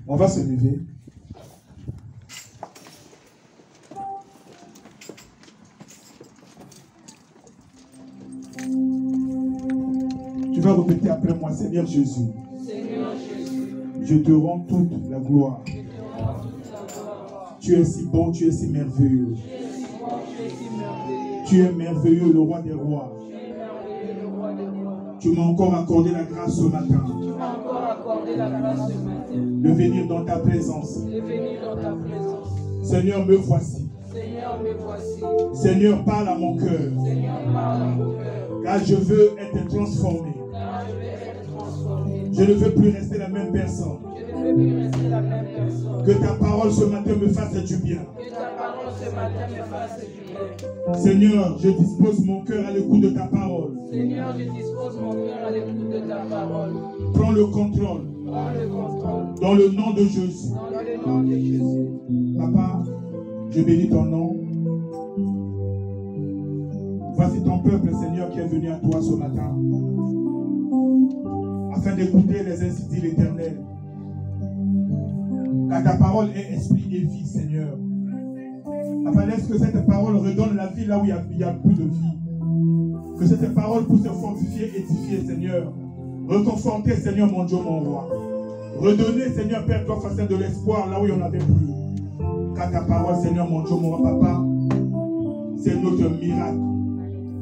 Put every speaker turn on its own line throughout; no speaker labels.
On va se lever. Tu vas répéter après moi, Seigneur Jésus.
Seigneur Jésus,
Je te rends toute la gloire. Tu es si bon, tu es si merveilleux. Tu es merveilleux, le roi des rois. Tu m'as encore accordé la grâce ce matin. De venir dans ta présence. Seigneur, me voici. Seigneur, parle à mon cœur. Car je veux être transformé. Je ne veux plus rester la même personne. Que ta parole ce matin me fasse du bien. Seigneur, je dispose mon cœur à l'écoute de ta parole. Prends le contrôle. Dans le nom de Jésus. Papa, je bénis ton nom. Voici ton peuple, Seigneur, qui est venu à toi ce matin, afin d'écouter les insidies de l'Éternel. Car ta parole est esprit et vie, Seigneur. Papa, laisse que cette parole redonne la vie là où il n'y a plus de vie. Que cette parole puisse se fortifier, édifier, Seigneur. Reconforter, Seigneur, mon Dieu, mon roi. Redonner, Seigneur, Père, toi, face de l'espoir là où il n'y en avait plus. Car ta parole, Seigneur, mon Dieu, mon roi, Papa, c'est notre miracle.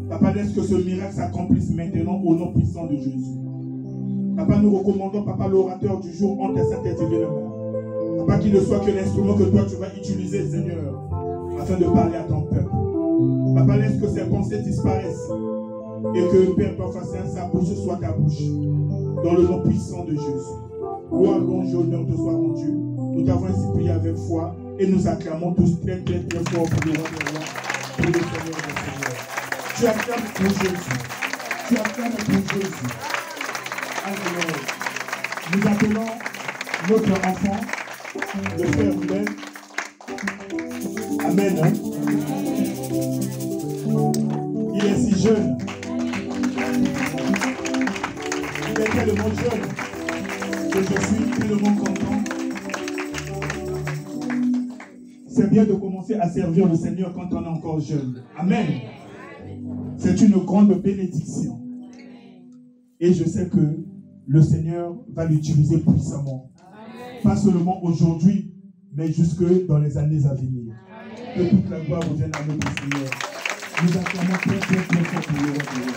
Papa, laisse que ce miracle s'accomplisse maintenant au nom puissant de Jésus. Papa, nous recommandons, Papa, l'orateur du jour entre tes saintes et divines mains. Papa, qu'il ne soit que l'instrument que toi tu vas utiliser, Seigneur, afin de parler à ton peuple. Papa, laisse que ces pensées disparaissent et que, Père, toi, face à sa bouche soit ta bouche. Dans le nom puissant de Jésus. Gloire, louange et honneur te soit rendu. Nous t'avons ainsi prié avec foi et nous acclamons tous très, très, très fort pour le roi des rois, pour le Seigneur des seigneurs. Tu acclames pour Jésus. Tu acclames pour Jésus. Alléluia. Nous appelons notre enfant, le frère Ruben. Amen. Hein? Il est si jeune. Il est tellement jeune que je suis tellement content. C'est bien de commencer à servir le Seigneur quand on est encore jeune. Amen. C'est une grande bénédiction. Et je sais que le Seigneur va l'utiliser puissamment. Pas seulement aujourd'hui, mais jusque dans les années à venir. Que toute la gloire revienne à notre Seigneur. Nous acclamons très très très fort pour le roi de Dieu.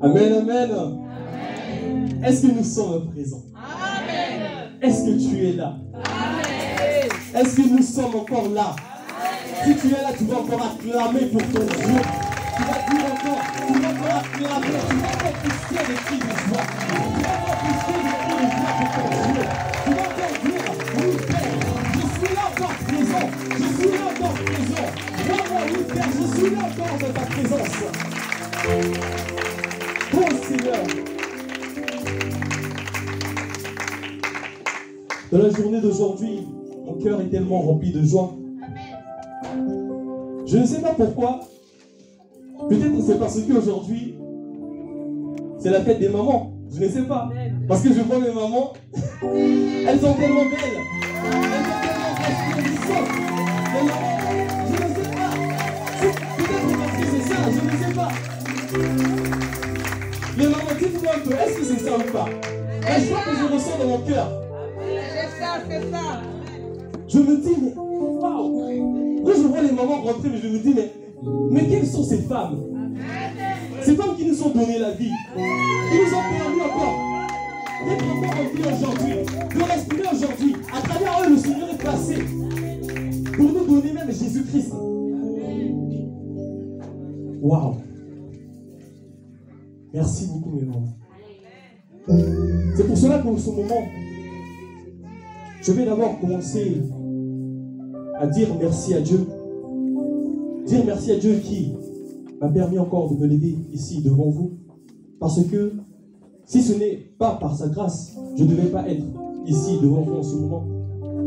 Amen, amen. Amen. Est-ce que nous sommes présents? Amen. Est-ce que tu es là? Amen. Est-ce que nous sommes encore là? Amen. Si tu es là, tu vas encore acclamer pour ton Dieu. Tu vas dire encore, tu vas encore acclamer, tu vas encore pousser des cris de joie. Tu vas encore pousser des cris de joie pour ton Dieu. Tu vas encore dire, oui Père, je suis là encore présent. Je suis là encore présent. Moi, oui Père, je suis là encore dans ta présence. Oh Seigneur, dans la journée d'aujourd'hui, mon cœur est tellement rempli de joie. Je ne sais pas pourquoi. Peut-être c'est parce qu'aujourd'hui, c'est la fête des mamans. Je ne sais pas. Parce que je vois mes mamans, elles sont tellement belles. Elles sont tellement resplendisantes. Je ne sais pas. Peut-être parce que c'est ça, je ne sais pas. Mais maman, dites-moi un peu, est-ce que c'est ça ou pas? La joie que je ressens dans mon cœur.
C'est ça, c'est ça.
Je me dis, mais waouh! Quand je vois les mamans rentrer, je me dis, mais quelles sont ces femmes? Ces femmes qui nous ont donné la vie, qui nous ont permis encore d'être encore en vie aujourd'hui, de respirer aujourd'hui. À travers eux, le Seigneur est passé pour nous donner même Jésus-Christ. Waouh! Merci beaucoup, mes mamans. C'est pour cela qu'en ce moment, Je vais d'abord commencer à dire merci à Dieu. Dire merci à Dieu qui m'a permis encore de me lever ici devant vous. Parce que si ce n'est pas par sa grâce, je ne devais pas être ici devant vous en ce moment.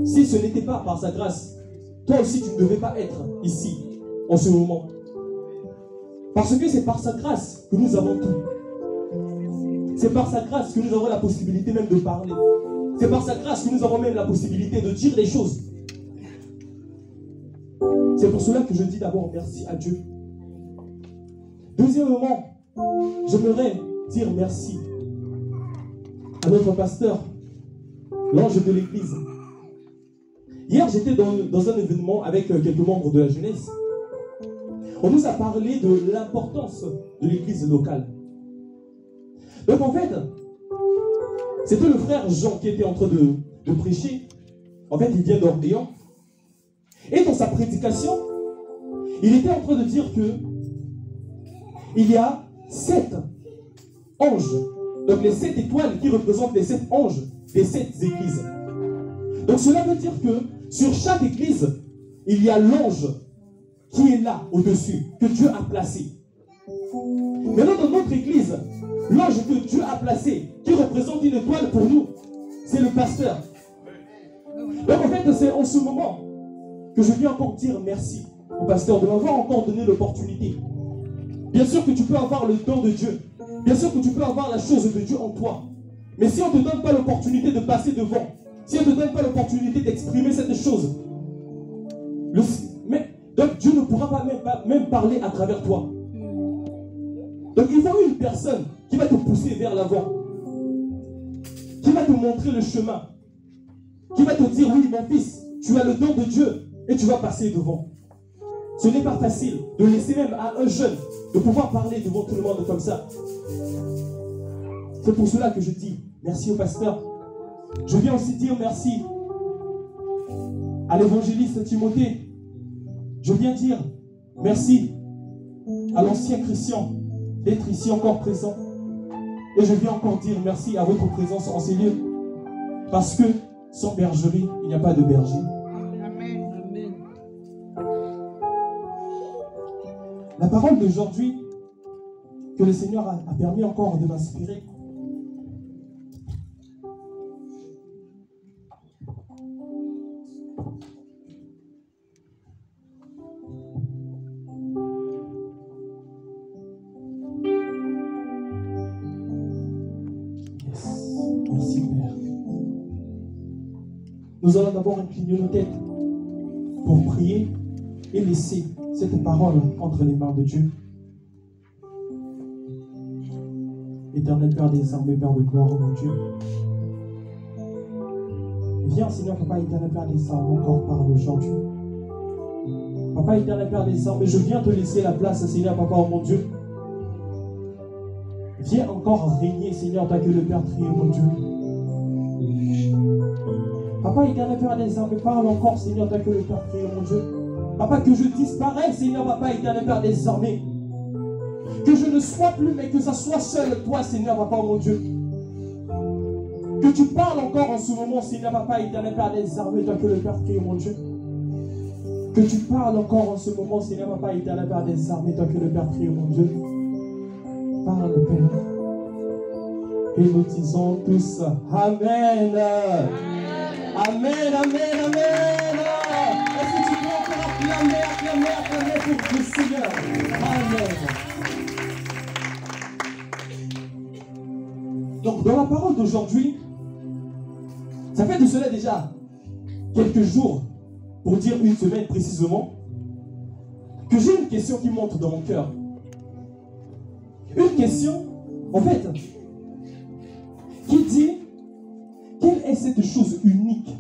Si ce n'était pas par sa grâce, toi aussi tu ne devais pas être ici en ce moment. Parce que c'est par sa grâce que nous avons tout. C'est par sa grâce que nous avons la possibilité même de parler. C'est par sa grâce que nous avons même la possibilité de dire les choses. C'est pour cela que je dis d'abord merci à Dieu. Deuxièmement, j'aimerais dire merci à notre pasteur, l'ange de l'église. Hier, j'étais dans un événement avec quelques membres de la jeunesse. On nous a parlé de l'importance de l'église locale. Donc en fait, c'était le frère Jean qui était en train de prêcher. En fait, il vient d'Orléans. Et dans sa prédication, il était en train de dire que il y a 7 anges. Donc les 7 étoiles qui représentent les 7 anges des 7 églises. Donc cela veut dire que sur chaque église, il y a l'ange qui est là au-dessus, que Dieu a placé. Maintenant dans notre église, l'ange que Dieu a placé, qui représente une étoile pour nous, c'est le pasteur. Donc en fait, c'est en ce moment que je viens encore dire merci au pasteur de m'avoir encore donné l'opportunité. Bien sûr que tu peux avoir le don de Dieu. Bien sûr que tu peux avoir la chose de Dieu en toi. Mais si on ne te donne pas l'opportunité de passer devant, si on ne te donne pas l'opportunité d'exprimer cette chose, donc Dieu ne pourra pas même parler à travers toi. Donc il faut une personne qui va te pousser vers l'avant, qui va te montrer le chemin, qui va te dire oui mon fils, tu as le don de Dieu et tu vas passer devant. Ce n'est pas facile de laisser même à un jeune de pouvoir parler devant tout le monde comme ça. C'est pour cela que je dis merci au pasteur. Je viens aussi dire merci à l'évangéliste Timothée. Je viens dire merci à l'ancien Christian d'être ici encore présent. Et je viens encore dire merci à votre présence en ces lieux. Parce que sans bergerie, il n'y a pas de berger.
Amen. Amen.
La parole d'aujourd'hui que le Seigneur a permis encore de m'inspirer. Merci Père. Nous allons d'abord incliner nos têtes pour prier et laisser cette parole entre les mains de Dieu. Éternel Père des armées, Père de gloire, oh mon Dieu. Viens Seigneur, Papa éternel Père des armées, encore parle aujourd'hui. Papa éternel Père des armées, je viens te laisser la place, Seigneur, Papa, oh mon Dieu. Viens encore régner, Seigneur, tant que le Père trie, mon Dieu. Papa éternel Père des armées, parle encore, Seigneur, tant que le Père trie, mon Dieu. Papa, que je disparaisse, Seigneur, Papa éternel Père des armées. Que je ne sois plus, mais que ça soit seul toi, Seigneur, Papa, mon Dieu. Que tu parles encore en ce moment, Seigneur, Papa éternel Père des armées, tant que le Père trie, mon Dieu. Que tu parles encore en ce moment, Seigneur, Papa éternel Père des armées, tant que le Père trie, mon Dieu. Parle, Père. Et nous disons tous Amen. Amen, Amen, Amen. Est-ce que tu peux encore acclamer pour le Seigneur? Amen. Donc, dans la parole d'aujourd'hui, ça fait de cela déjà quelques jours, pour dire une semaine précisément, que j'ai une question qui monte dans mon cœur. Une question, en fait, qui dit, quelle est cette chose unique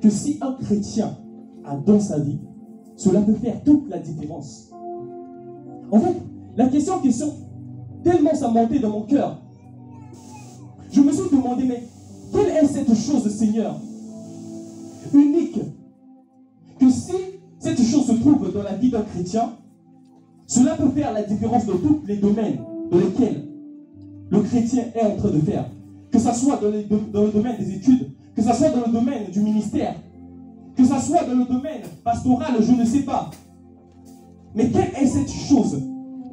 que si un chrétien a dans sa vie, cela peut faire toute la différence. En fait, la question, tellement ça montait dans mon cœur, je me suis demandé, mais quelle est cette chose, Seigneur, unique, que si cette chose se trouve dans la vie d'un chrétien, cela peut faire la différence dans tous les domaines dans lesquels le chrétien est en train de faire. Que ce soit dans le domaine des études, que que ce soit dans le domaine du ministère, que ce soit dans le domaine pastoral, je ne sais pas. Mais quelle est cette chose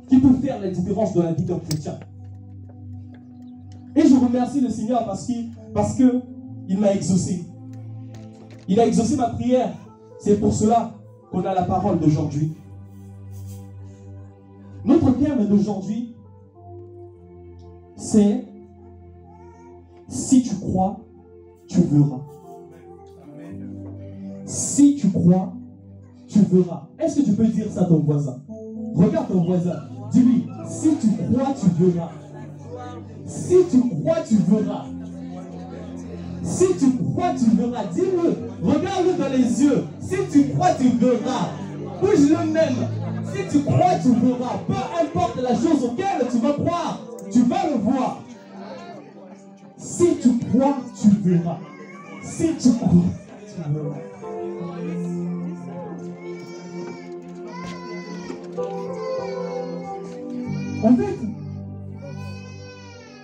qui peut faire la différence dans la vie d'un chrétien? Et je remercie le Seigneur parce que il m'a exaucé. Il a exaucé ma prière. C'est pour cela qu'on a la parole d'aujourd'hui. Notre terme d'aujourd'hui, c'est « Si tu crois, tu verras ». Si tu crois, tu verras. Est-ce que tu peux dire ça à ton voisin? Regarde ton voisin. Dis-lui, si tu crois, tu verras. Si tu crois, tu verras. Si tu crois, tu verras. Dis-le. Regarde-le dans les yeux. Si tu crois, tu verras. Bouge-le même. Si tu crois, tu verras. Peu importe la chose auquel tu vas croire, tu vas le voir. Si tu crois, tu verras. Si tu crois, tu verras. En fait,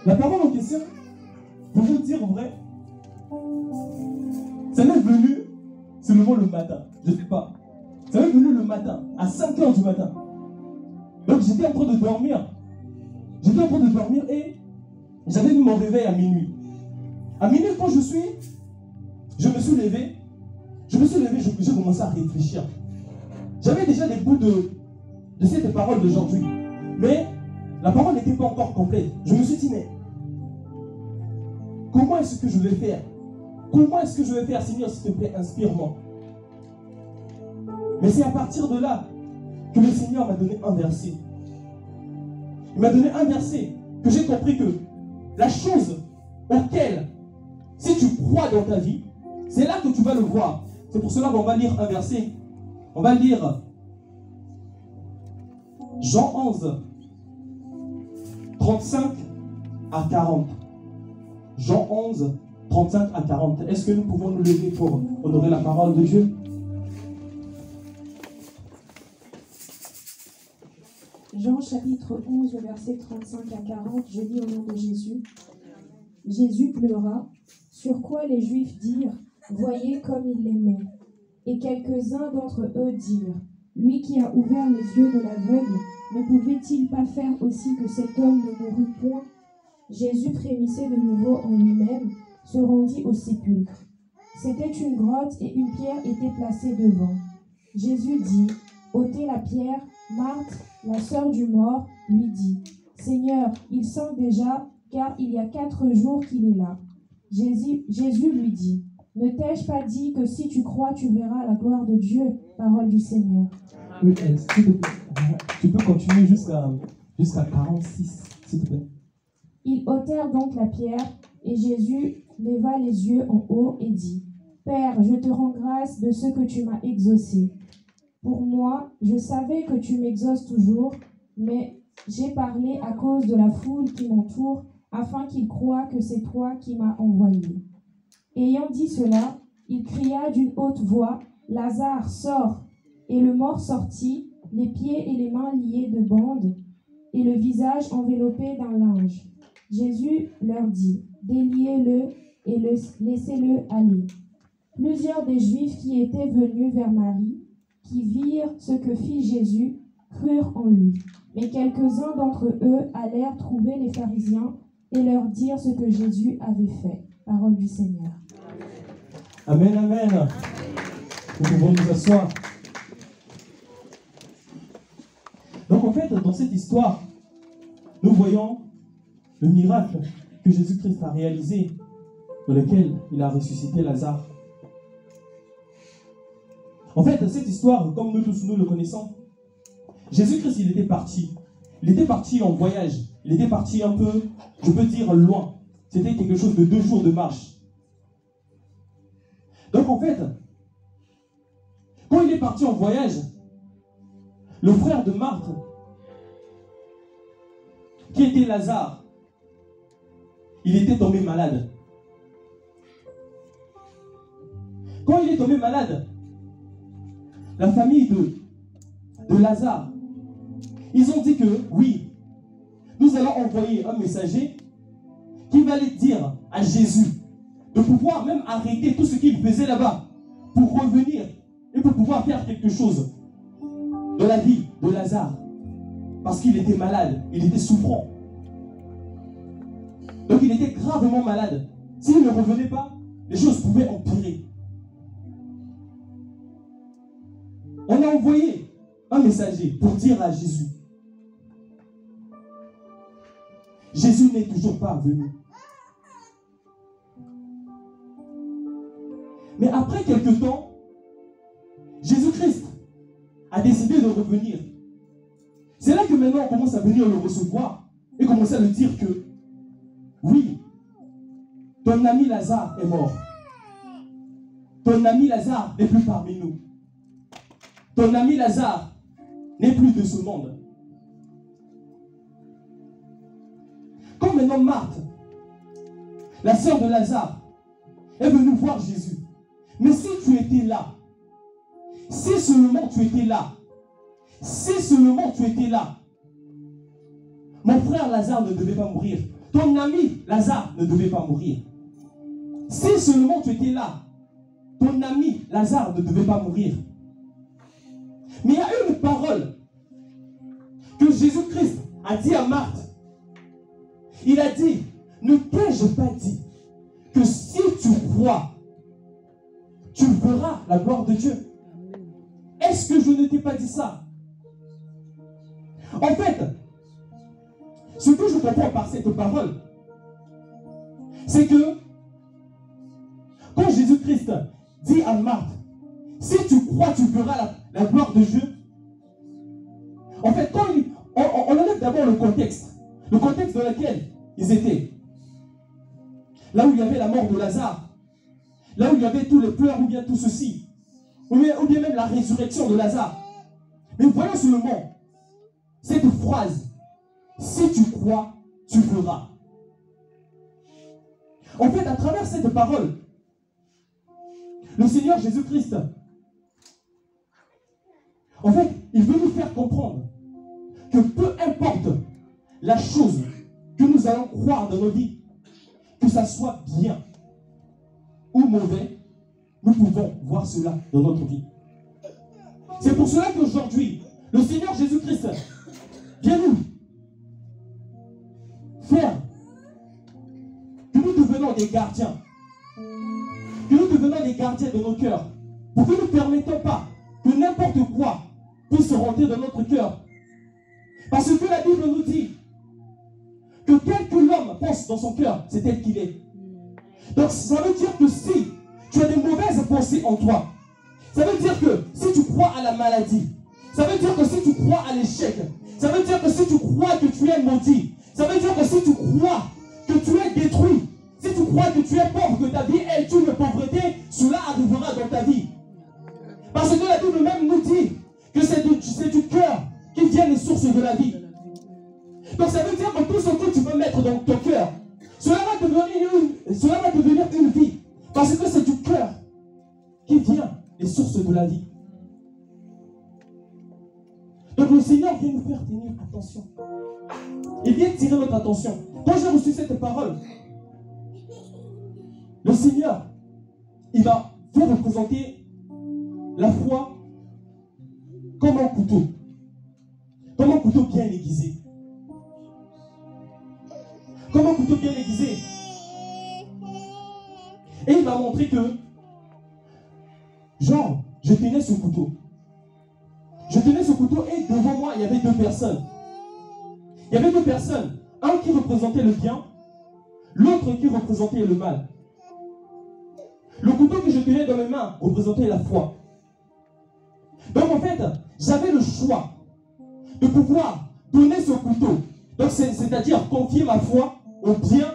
la parole en question, pour vous dire vrai, ça m'est venu seulement le matin. Je ne sais pas. Ça m'est venu le matin, à 5 h du matin. Donc j'étais en train de dormir. J'étais en train de dormir et j'avais mis mon réveil à minuit. À minuit, quand je me suis levé, j'ai commencé à réfléchir. J'avais déjà des bouts de cette parole d'aujourd'hui. Mais la parole n'était pas encore complète. Je me suis dit, mais comment est-ce que je vais faire? Comment est-ce que je vais faire, Seigneur, s'il te plaît, inspire-moi. Mais c'est à partir de là que le Seigneur m'a donné un verset. Il m'a donné un verset que j'ai compris que la chose auquel, si tu crois dans ta vie, c'est là que tu vas le voir. C'est pour cela qu'on va lire un verset. On va lire Jean 11, 35 à 40. Jean 11, 35 à 40. Est-ce que nous pouvons nous lever pour honorer la parole de Dieu?
Jean chapitre 11, verset 35 à 40, je lis au nom de Jésus. Jésus pleura, sur quoi les Juifs dirent, voyez comme il l'aimait. Et quelques-uns d'entre eux dirent, lui qui a ouvert les yeux de l'aveugle, ne pouvait-il pas faire aussi que cet homme ne mourût point? Jésus frémissait de nouveau en lui-même, se rendit au sépulcre. C'était une grotte et une pierre était placée devant. Jésus dit, ôtez la pierre. Marthe, la sœur du mort, lui dit, Seigneur, il sent déjà, car il y a 4 jours qu'il est là. Jésus lui dit, ne t'ai-je pas dit que si tu crois, tu verras la gloire de Dieu? Parole du Seigneur.
Oui, tu peux continuer jusqu'à 46, s'il te plaît.
Ils ôtèrent donc la pierre, et Jésus leva les yeux en haut et dit, Père, je te rends grâce de ce que tu m'as exaucé. Pour moi, je savais que tu m'exauces toujours, mais j'ai parlé à cause de la foule qui m'entoure, afin qu'ils croient que c'est toi qui m'as envoyé. Ayant dit cela, il cria d'une haute voix, Lazare, sors! Et le mort sortit, les pieds et les mains liés de bandes, et le visage enveloppé d'un linge. Jésus leur dit, déliez-le et laissez-le aller. Plusieurs des Juifs qui étaient venus vers Marie, qui virent ce que fit Jésus, crurent en lui. Mais quelques-uns d'entre eux allèrent trouver les pharisiens et leur dire ce que Jésus avait fait. Parole du Seigneur.
Amen, amen. Nous pouvons nous asseoir. Donc en fait, dans cette histoire, nous voyons le miracle que Jésus-Christ a réalisé, dans lequel il a ressuscité Lazare. En fait, cette histoire, comme nous tous nous le connaissons, Jésus-Christ, il était parti. Il était parti en voyage. Il était parti un peu, je peux dire, loin. C'était quelque chose de 2 jours de marche. Donc en fait, quand il est parti en voyage, le frère de Marthe, qui était Lazare, il était tombé malade. Quand il est tombé malade, la famille de Lazare, ils ont dit que oui, nous allons envoyer un messager qui va aller dire à Jésus de pouvoir même arrêter tout ce qu'il faisait là-bas pour revenir et pour pouvoir faire quelque chose dans la vie de Lazare. Parce qu'il était malade, il était souffrant. Donc il était gravement malade. S'il ne revenait pas, les choses pouvaient empirer. On a envoyé un messager pour dire à Jésus. Jésus n'est toujours pas venu. Mais après quelque temps, Jésus-Christ a décidé de revenir. C'est là que maintenant on commence à venir le recevoir et commencer à lui dire que oui, ton ami Lazare est mort. Ton ami Lazare n'est plus parmi nous. Ton ami Lazare n'est plus de ce monde. Quand maintenant Marthe, la sœur de Lazare, est venue voir Jésus. Mais si tu étais là, si seulement tu étais là, si seulement tu étais là, mon frère Lazare ne devait pas mourir. Ton ami Lazare ne devait pas mourir. Si seulement tu étais là, ton ami Lazare ne devait pas mourir. Mais il y a une parole que Jésus-Christ a dit à Marthe. Il a dit, ne t'ai-je pas dit que si tu crois, tu verras la gloire de Dieu? Est-ce que je ne t'ai pas dit ça? En fait, ce que je comprends par cette parole, c'est que quand Jésus-Christ dit à Marthe, si tu crois, tu verras la gloire de Dieu. En fait, quand on enlève d'abord le contexte dans lequel ils étaient. Là où il y avait la mort de Lazare, là où il y avait tous les pleurs ou bien tout ceci, ou bien même la résurrection de Lazare. Mais voyons seulement cette phrase, si tu crois, tu verras. En fait, à travers cette parole, le Seigneur Jésus-Christ, en fait, il veut nous faire comprendre que peu importe la chose que nous allons croire dans nos vies, que ça soit bien ou mauvais, nous pouvons voir cela dans notre vie. C'est pour cela qu'aujourd'hui, le Seigneur Jésus-Christ vient nous faire que nous devenons des gardiens. Que nous devenons des gardiens de nos cœurs. Pour que nous ne permettons pas que n'importe quoi puisse rentrer dans notre cœur. Parce que la Bible nous dit que quel que l'homme pense dans son cœur, c'est tel qu'il est. Donc ça veut dire que si tu as des mauvaises pensées en toi, ça veut dire que si tu crois à la maladie, ça veut dire que si tu crois à l'échec, ça veut dire que si tu crois que tu es maudit, ça veut dire que si tu crois que tu es détruit, si tu crois que tu es pauvre, que ta vie est une pauvreté, cela arrivera dans ta vie. Parce que la Bible même nous dit que c'est du cœur qui viennent les sources de la vie. Donc ça veut dire que tout ce que tu veux mettre dans ton cœur, cela va devenir une vie. Parce que c'est du cœur qui vient les sources de la vie. Donc le Seigneur vient nous faire tenir attention. Il vient tirer notre attention. Quand j'ai reçu cette parole, le Seigneur, il va faire représenter la foi comme un couteau. Comme un couteau bien aiguisé. Comme un couteau bien aiguisé. Et il m'a montré que, genre, je tenais ce couteau. Je tenais ce couteau et devant moi, il y avait deux personnes. Il y avait deux personnes. Un qui représentait le bien, l'autre qui représentait le mal. Le couteau que je tenais dans mes mains représentait la foi. Donc en fait, j'avais le choix de pouvoir donner ce couteau. Donc c'est-à-dire confier ma foi au bien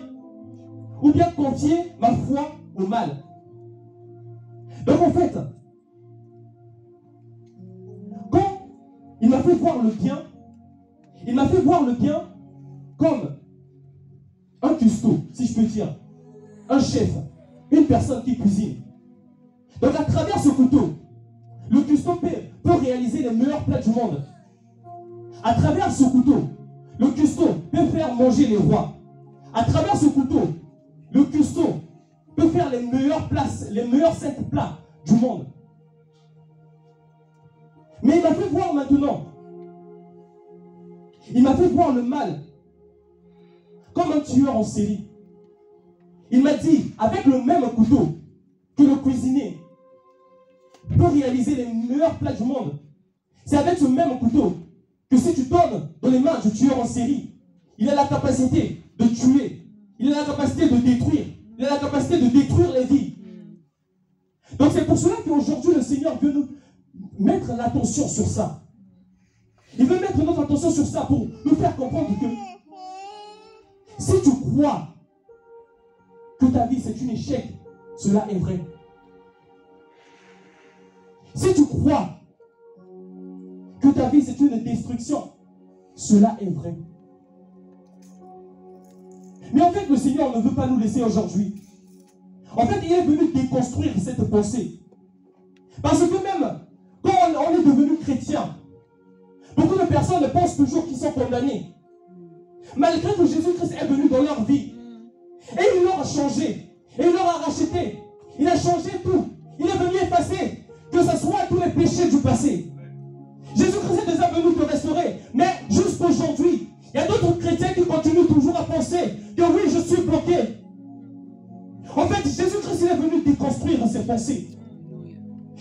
ou bien confier ma foi au mal. Donc en fait, quand il m'a fait voir le bien, il m'a fait voir le bien comme un cuistot, si je peux dire, un chef, une personne qui cuisine. Donc à travers ce couteau, le cuistot peut réaliser les meilleurs plats du monde. À travers ce couteau, le cuistot peut faire manger les rois. À travers ce couteau, le cuistot peut faire les meilleures places, les meilleurs 5 plats du monde. Mais il m'a fait voir maintenant. Il m'a fait voir le mal comme un tueur en série. Il m'a dit, avec le même couteau que le cuisinier peut réaliser les meilleurs plats du monde, c'est avec ce même couteau que si tu donnes dans les mains du tueur en série, il a la capacité de tuer, il a la capacité de détruire, il a la capacité de détruire les vies. Donc c'est pour cela qu'aujourd'hui le Seigneur veut nous mettre l'attention sur ça. Il veut mettre notre attention sur ça pour nous faire comprendre que si tu crois que ta vie c'est un échec, cela est vrai. Si tu crois que ta vie c'est une destruction, cela est vrai. Mais en fait, le Seigneur ne veut pas nous laisser aujourd'hui. En fait, il est venu déconstruire cette pensée. Parce que même quand on est devenu chrétien, beaucoup de personnes pensent toujours qu'ils sont condamnés. Malgré que Jésus-Christ est venu dans leur vie. Et il leur a changé. Et il leur a racheté. Il a changé tout. Il est venu effacer, que ce soit tous les péchés du passé. Jésus-Christ est déjà venu te restaurer. Mais jusqu'aujourd'hui, il y a d'autres chrétiens qui continuent toujours à penser que oui, je suis bloqué. En fait, Jésus-Christ est venu déconstruire ces pensées.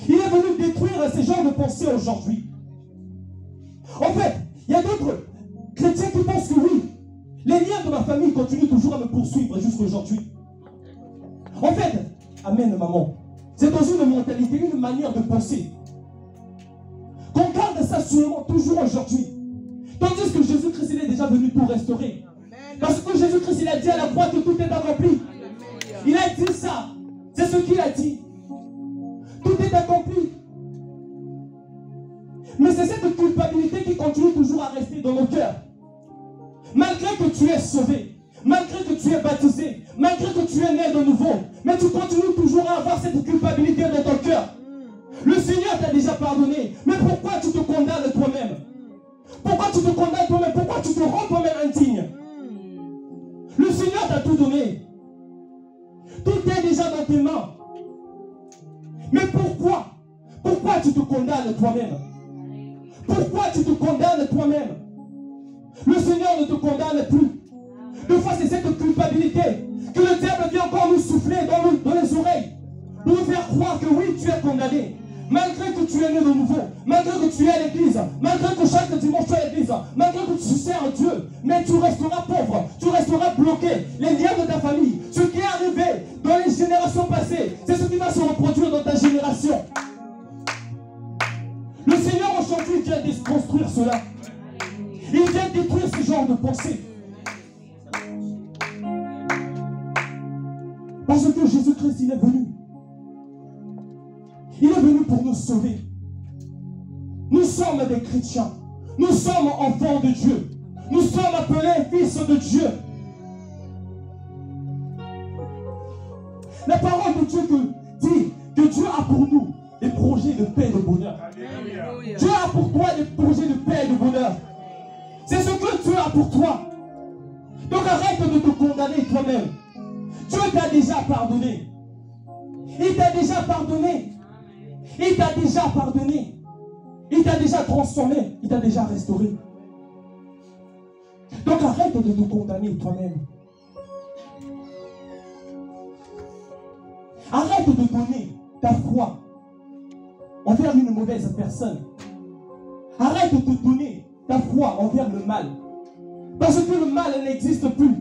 Il est venu détruire ces genres de pensées aujourd'hui. En fait, il y a d'autres chrétiens qui pensent que oui, les liens de ma famille continuent toujours à me poursuivre jusqu'aujourd'hui. En fait, amen maman, c'est dans une mentalité, une manière de penser. Qu'on garde ça seulement toujours aujourd'hui. Tandis que Jésus-Christ il est déjà venu pour restaurer. Parce que Jésus-Christ il a dit à la croix que tout est accompli. Il a dit ça. C'est ce qu'il a dit. Tout est accompli. Mais c'est cette culpabilité qui continue toujours à rester dans nos cœurs. Malgré que tu es sauvé, malgré que tu es baptisé, malgré que tu es né de nouveau, mais tu continues toujours à avoir cette culpabilité dans ton cœur. Le Seigneur t'a déjà pardonné. Mais pourquoi tu te condamnes toi-même? Pourquoi tu te condamnes toi-même? Pourquoi tu te rends toi-même indigne? Le Seigneur t'a tout donné. Tout est déjà dans tes mains. Mais pourquoi? Pourquoi tu te condamnes toi-même? Pourquoi tu te condamnes toi-même? Le Seigneur ne te condamne plus. Des fois, c'est cette culpabilité que le diable vient encore nous souffler dans les oreilles pour nous faire croire que oui, tu es condamné. Malgré que tu es né de nouveau, malgré que tu es à l'église, malgré que chaque dimanche tu es à l'église, malgré que tu sers Dieu, mais tu resteras pauvre, tu resteras bloqué. Les liens de ta famille, ce qui est arrivé dans les générations passées, c'est ce qui va se reproduire dans ta génération. Le Seigneur aujourd'hui vient déconstruire cela. Il vient détruire ce genre de pensée. Parce que Jésus-Christ, il est venu. Il est venu pour nous sauver. Nous sommes des chrétiens. Nous sommes enfants de Dieu. Nous sommes appelés fils de Dieu. La parole de Dieu dit que Dieu a pour nous des projets de paix et de bonheur. Alléluia. Dieu a pour toi des projets de paix et de bonheur. C'est ce que Dieu a pour toi. Donc arrête de te condamner toi-même. Dieu t'a déjà pardonné. Il t'a déjà pardonné. Il t'a déjà pardonné. Il t'a déjà transformé. Il t'a déjà restauré. Donc arrête de te condamner toi-même. Arrête de donner ta foi envers une mauvaise personne. Arrête de te donner ta foi envers le mal. Parce que le mal n'existe plus.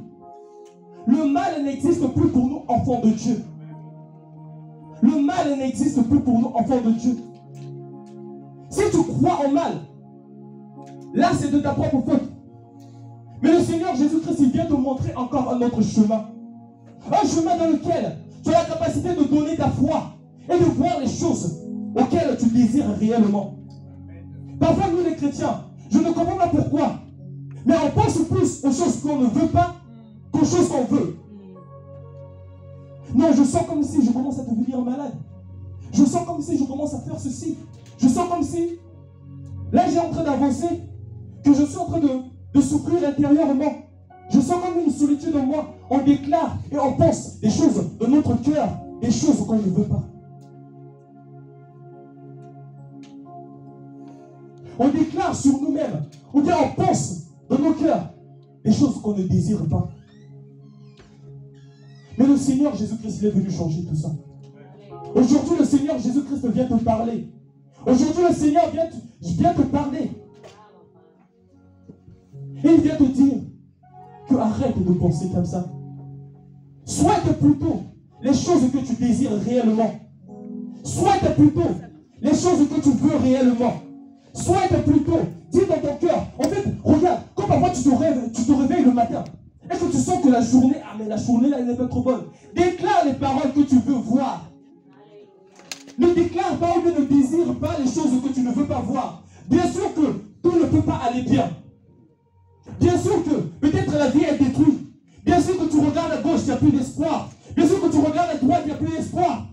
Le mal n'existe plus pour nous, enfants de Dieu. Le mal n'existe plus pour nous, enfants de Dieu. Si tu crois en mal, là c'est de ta propre faute. Mais le Seigneur Jésus-Christ, il vient te montrer encore un autre chemin. Un chemin dans lequel tu as la capacité de donner ta foi et de voir les choses auxquelles tu désires réellement. Parfois, nous les chrétiens, je ne comprends pas pourquoi, mais on pense plus aux choses qu'on ne veut pas qu'aux choses qu'on veut. Non, je sens comme si je commence à devenir malade. Je sens comme si je commence à faire ceci. Je sens comme si, là j'ai en train d'avancer, que je suis en train de souffrir intérieurement. Je Je sens comme une solitude en moi. On déclare et on pense des choses de notre cœur, des choses qu'on ne veut pas. On déclare sur nous-mêmes, ou bien on pense dans nos cœurs des choses qu'on ne désire pas. Mais le Seigneur Jésus-Christ, il est venu changer tout ça. Aujourd'hui, le Seigneur Jésus-Christ vient te parler. Aujourd'hui, le Seigneur vient te parler. Et il vient te dire que arrête de penser comme ça. Souhaite plutôt les choses que tu désires réellement. Souhaite plutôt les choses que tu veux réellement. Souhaite plutôt, dis dans ton cœur. En fait, regarde, quand parfois tu te réveilles le matin, est-ce que tu sens que la journée, ah mais la journée là, elle n'est pas trop bonne. Déclare les paroles que tu veux voir. Ne déclare pas ou ne désire pas les choses que tu ne veux pas voir. Bien sûr que tout ne peut pas aller bien. Bien sûr que peut-être la vie est détruite. Bien sûr que tu regardes à gauche, il n'y a plus d'espoir. Bien sûr que tu regardes à droite, il n'y a plus d'espoir.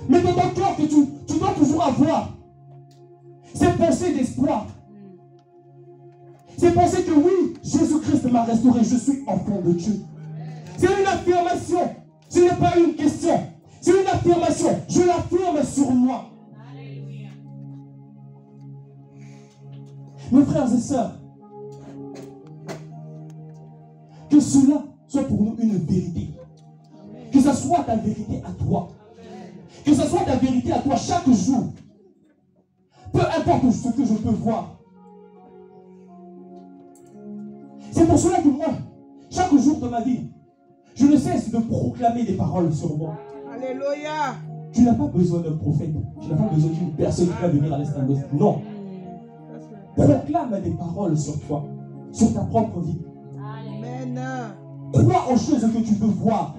Mais dans ton cœur que tu dois toujours avoir, c'est penser d'espoir. C'est penser que oui, Jésus-Christ m'a restauré, je suis enfant de Dieu. C'est une affirmation, ce n'est pas une question. C'est une affirmation, je l'affirme sur moi. Mes frères et sœurs, que cela soit pour nous une vérité. Que ce soit ta vérité à toi. Que ce soit ta vérité à toi chaque jour. Peu importe ce que je peux voir. C'est pour cela que moi, chaque jour de ma vie, je ne cesse de proclamer des paroles sur moi.
Alléluia.
Tu n'as pas besoin d'un prophète. Tu n'as pas besoin d'une personne qui va venir à l'instant d'ouest. Non. Proclame des paroles sur toi, sur ta propre vie.
Amen.
Crois aux choses que tu veux voir.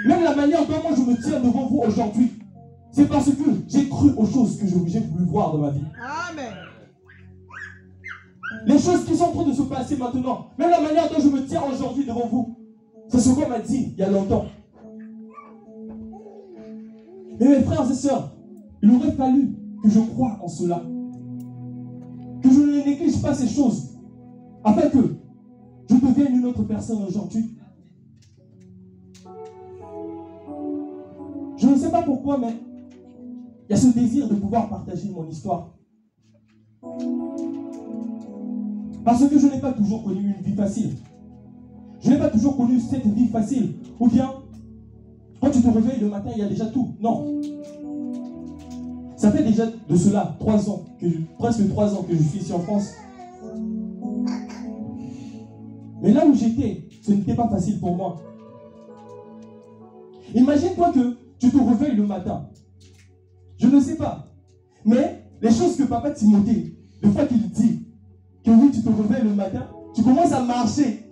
Même la manière dont moi je me tiens devant vous aujourd'hui, c'est parce que j'ai cru aux choses que j'ai voulu voir dans ma vie.
Amen.
Les choses qui sont en train de se passer maintenant, même la manière dont je me tiens aujourd'hui devant vous, c'est ce qu'on m'a dit il y a longtemps. Mais mes frères et sœurs, il aurait fallu que je croie en cela. Que je ne néglige pas ces choses, afin que je devienne une autre personne aujourd'hui. Je ne sais pas pourquoi, mais il y a ce désir de pouvoir partager mon histoire. Parce que je n'ai pas toujours connu une vie facile. Je n'ai pas toujours connu cette vie facile. Ou bien, quand tu te réveilles le matin, il y a déjà tout. Non. Ça fait déjà de cela presque 3 ans que je suis ici en France. Mais là où j'étais, ce n'était pas facile pour moi. Imagine-toi que tu te réveilles le matin. Je ne sais pas. Mais les choses que papa Timothée, des fois qu'il dit, que oui, tu te réveilles le matin, tu commences à marcher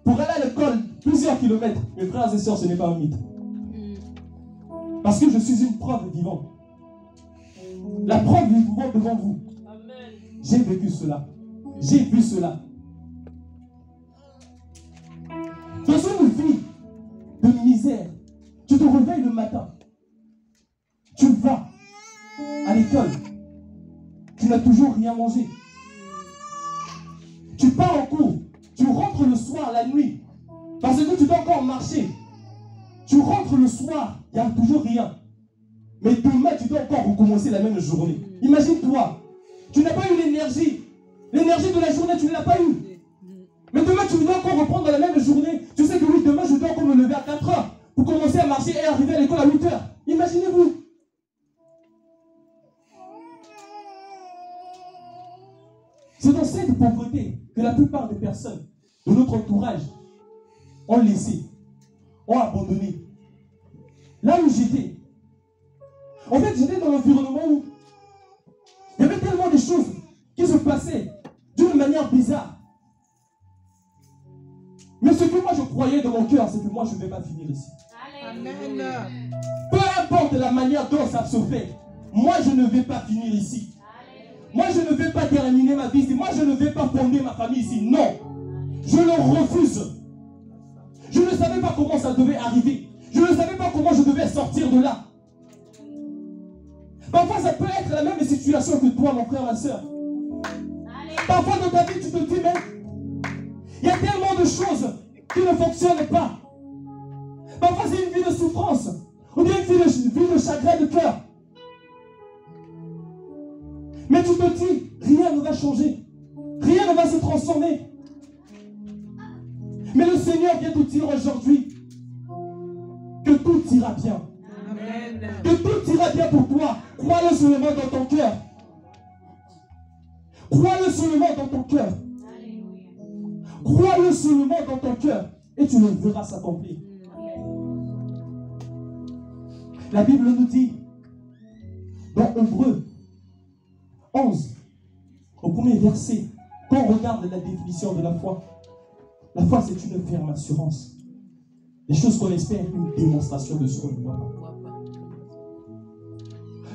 pour aller à l'école plusieurs kilomètres. Mes frères et sœurs, ce n'est pas un mythe. Parce que je suis une preuve vivante. La preuve vivante devant vous. J'ai vécu cela. J'ai vu cela. Dans une vie de misère, tu te réveilles le matin. Tu vas à l'école. Tu n'as toujours rien mangé. Tu pars en cours. Tu rentres le soir, la nuit. Parce que tu dois encore marcher. Tu rentres le soir, il n'y a toujours rien. Mais demain, tu dois encore recommencer la même journée. Imagine-toi, tu n'as pas eu l'énergie. L'énergie de la journée, tu ne l'as pas eu. Mais demain, tu dois encore reprendre la même journée. Tu sais que oui, demain, je dois encore me lever à 4 heures pour commencer à marcher et arriver à l'école à 8 heures. Imaginez-vous. C'est dans cette pauvreté que la plupart des personnes de notre entourage ont laissé, ont abandonné. Là où j'étais, en fait, j'étais dans l'environnement où il y avait tellement de choses qui se passaient d'une manière bizarre. Mais ce que moi je croyais dans mon cœur, c'est que moi je ne vais pas finir ici.
Amen.
Peu importe la manière dont ça se fait, moi je ne vais pas finir ici. Moi je ne vais pas terminer ma vie ici. Moi je ne vais pas fonder ma famille ici. Non. Je le refuse. Je ne savais pas comment ça devait arriver. Je ne savais pas comment je devais sortir de là. Parfois ça peut être la même situation que toi, mon frère, ma soeur. Parfois dans ta vie, tu te dis, mais il y a tellement de choses qui ne fonctionnent pas. Parfois, c'est une vie de souffrance, ou bien une vie de chagrin de cœur. Mais tu te dis, rien ne va changer. Rien ne va se transformer. Mais le Seigneur vient te dire aujourd'hui que tout ira bien.
Amen.
Que tout ira bien pour toi. Crois-le seulement dans ton cœur. Crois-le seulement dans ton cœur. Crois-le seulement dans ton cœur et tu le verras s'accomplir. La Bible nous dit dans Hébreux 11, au premier verset, quand on regarde la définition de la foi c'est une ferme assurance. Les choses qu'on espère, une démonstration de ce qu'on ne voit pas.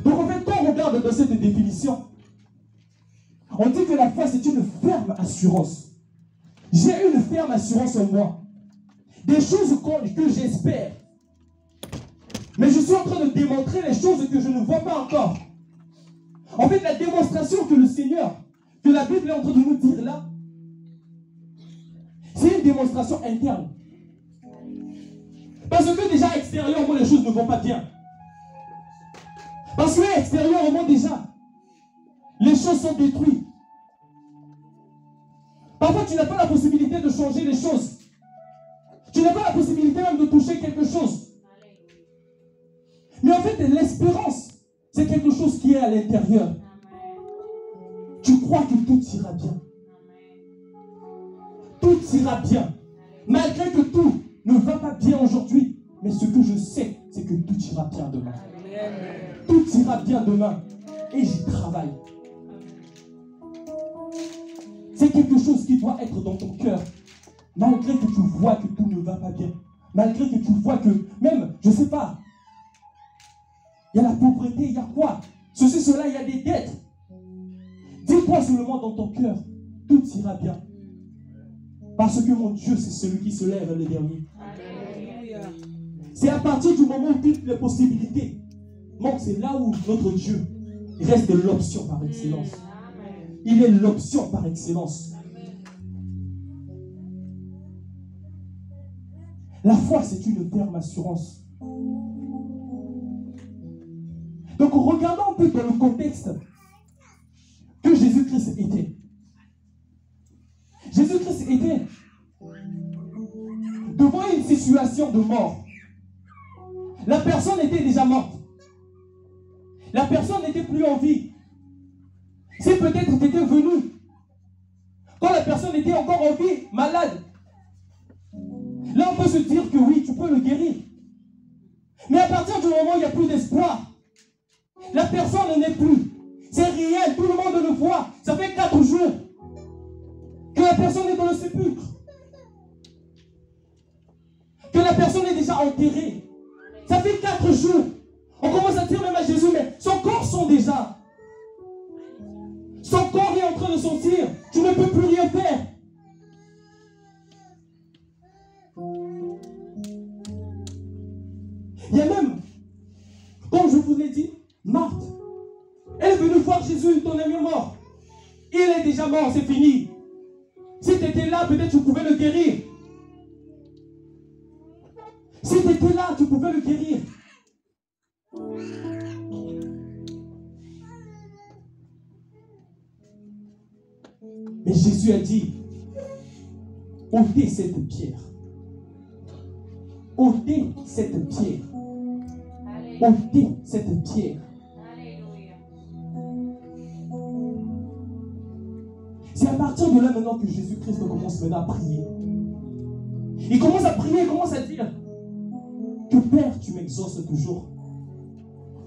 Donc en fait, quand on regarde dans cette définition, on dit que la foi c'est une ferme assurance. J'ai une ferme assurance en moi. Des choses que j'espère. Mais je suis en train de démontrer les choses que je ne vois pas encore. En fait, la démonstration que le Seigneur, que la Bible est en train de nous dire là, c'est une démonstration interne. Parce que déjà, extérieurement, les choses ne vont pas bien. Parce que extérieurement, déjà, les choses sont détruites. Parfois, tu n'as pas la possibilité de changer les choses. Tu n'as pas la possibilité même de toucher quelque chose. Mais en fait, l'espérance, c'est quelque chose qui est à l'intérieur. Tu crois que tout ira bien. Tout ira bien. Malgré que tout ne va pas bien aujourd'hui. Mais ce que je sais, c'est que tout ira bien demain. Tout ira bien demain. Et j'y travaille. C'est quelque chose qui doit être dans ton cœur. Malgré que tu vois que tout ne va pas bien. Malgré que tu vois que, même, je ne sais pas, il y a la pauvreté, il y a quoi? Ceci, cela, il y a des dettes. Dis-toi seulement dans ton cœur, tout ira bien. Parce que mon Dieu, c'est celui qui se lève le dernier. C'est à partir du moment où toutes les possibilités manquent, c'est là où notre Dieu reste l'option par excellence. Il est l'option par excellence. La foi, c'est une ferme assurance. Donc, regardons un peu dans le contexte que Jésus-Christ était. Jésus-Christ était devant une situation de mort. La personne était déjà morte. La personne n'était plus en vie. Si peut-être tu étais venu quand la personne était encore en vie, malade, là on peut se dire que oui, tu peux le guérir. Mais à partir du moment où il n'y a plus d'espoir, la personne n'est plus. C'est réel, tout le monde le voit. Ça fait 4 jours que la personne est dans le sépulcre. Que la personne est déjà enterrée. Ça fait 4 jours. On commence à dire même à Jésus, mais son corps sent déjà. Son corps est en train de sentir. Tu ne peux plus rien faire. Il y a même, comme je vous l'ai dit, Marthe. Elle est venue voir Jésus, ton ami est mort. Il est déjà mort, c'est fini. Si tu étais là, peut-être tu pouvais le guérir. Si tu étais là, tu pouvais le guérir. Mais Jésus a dit, ôtez cette pierre. Ôtez cette pierre. Ôtez cette pierre. C'est à partir de là maintenant que Jésus-Christ commence maintenant à prier. Il commence à prier, il commence à dire que Père, tu m'exauces toujours.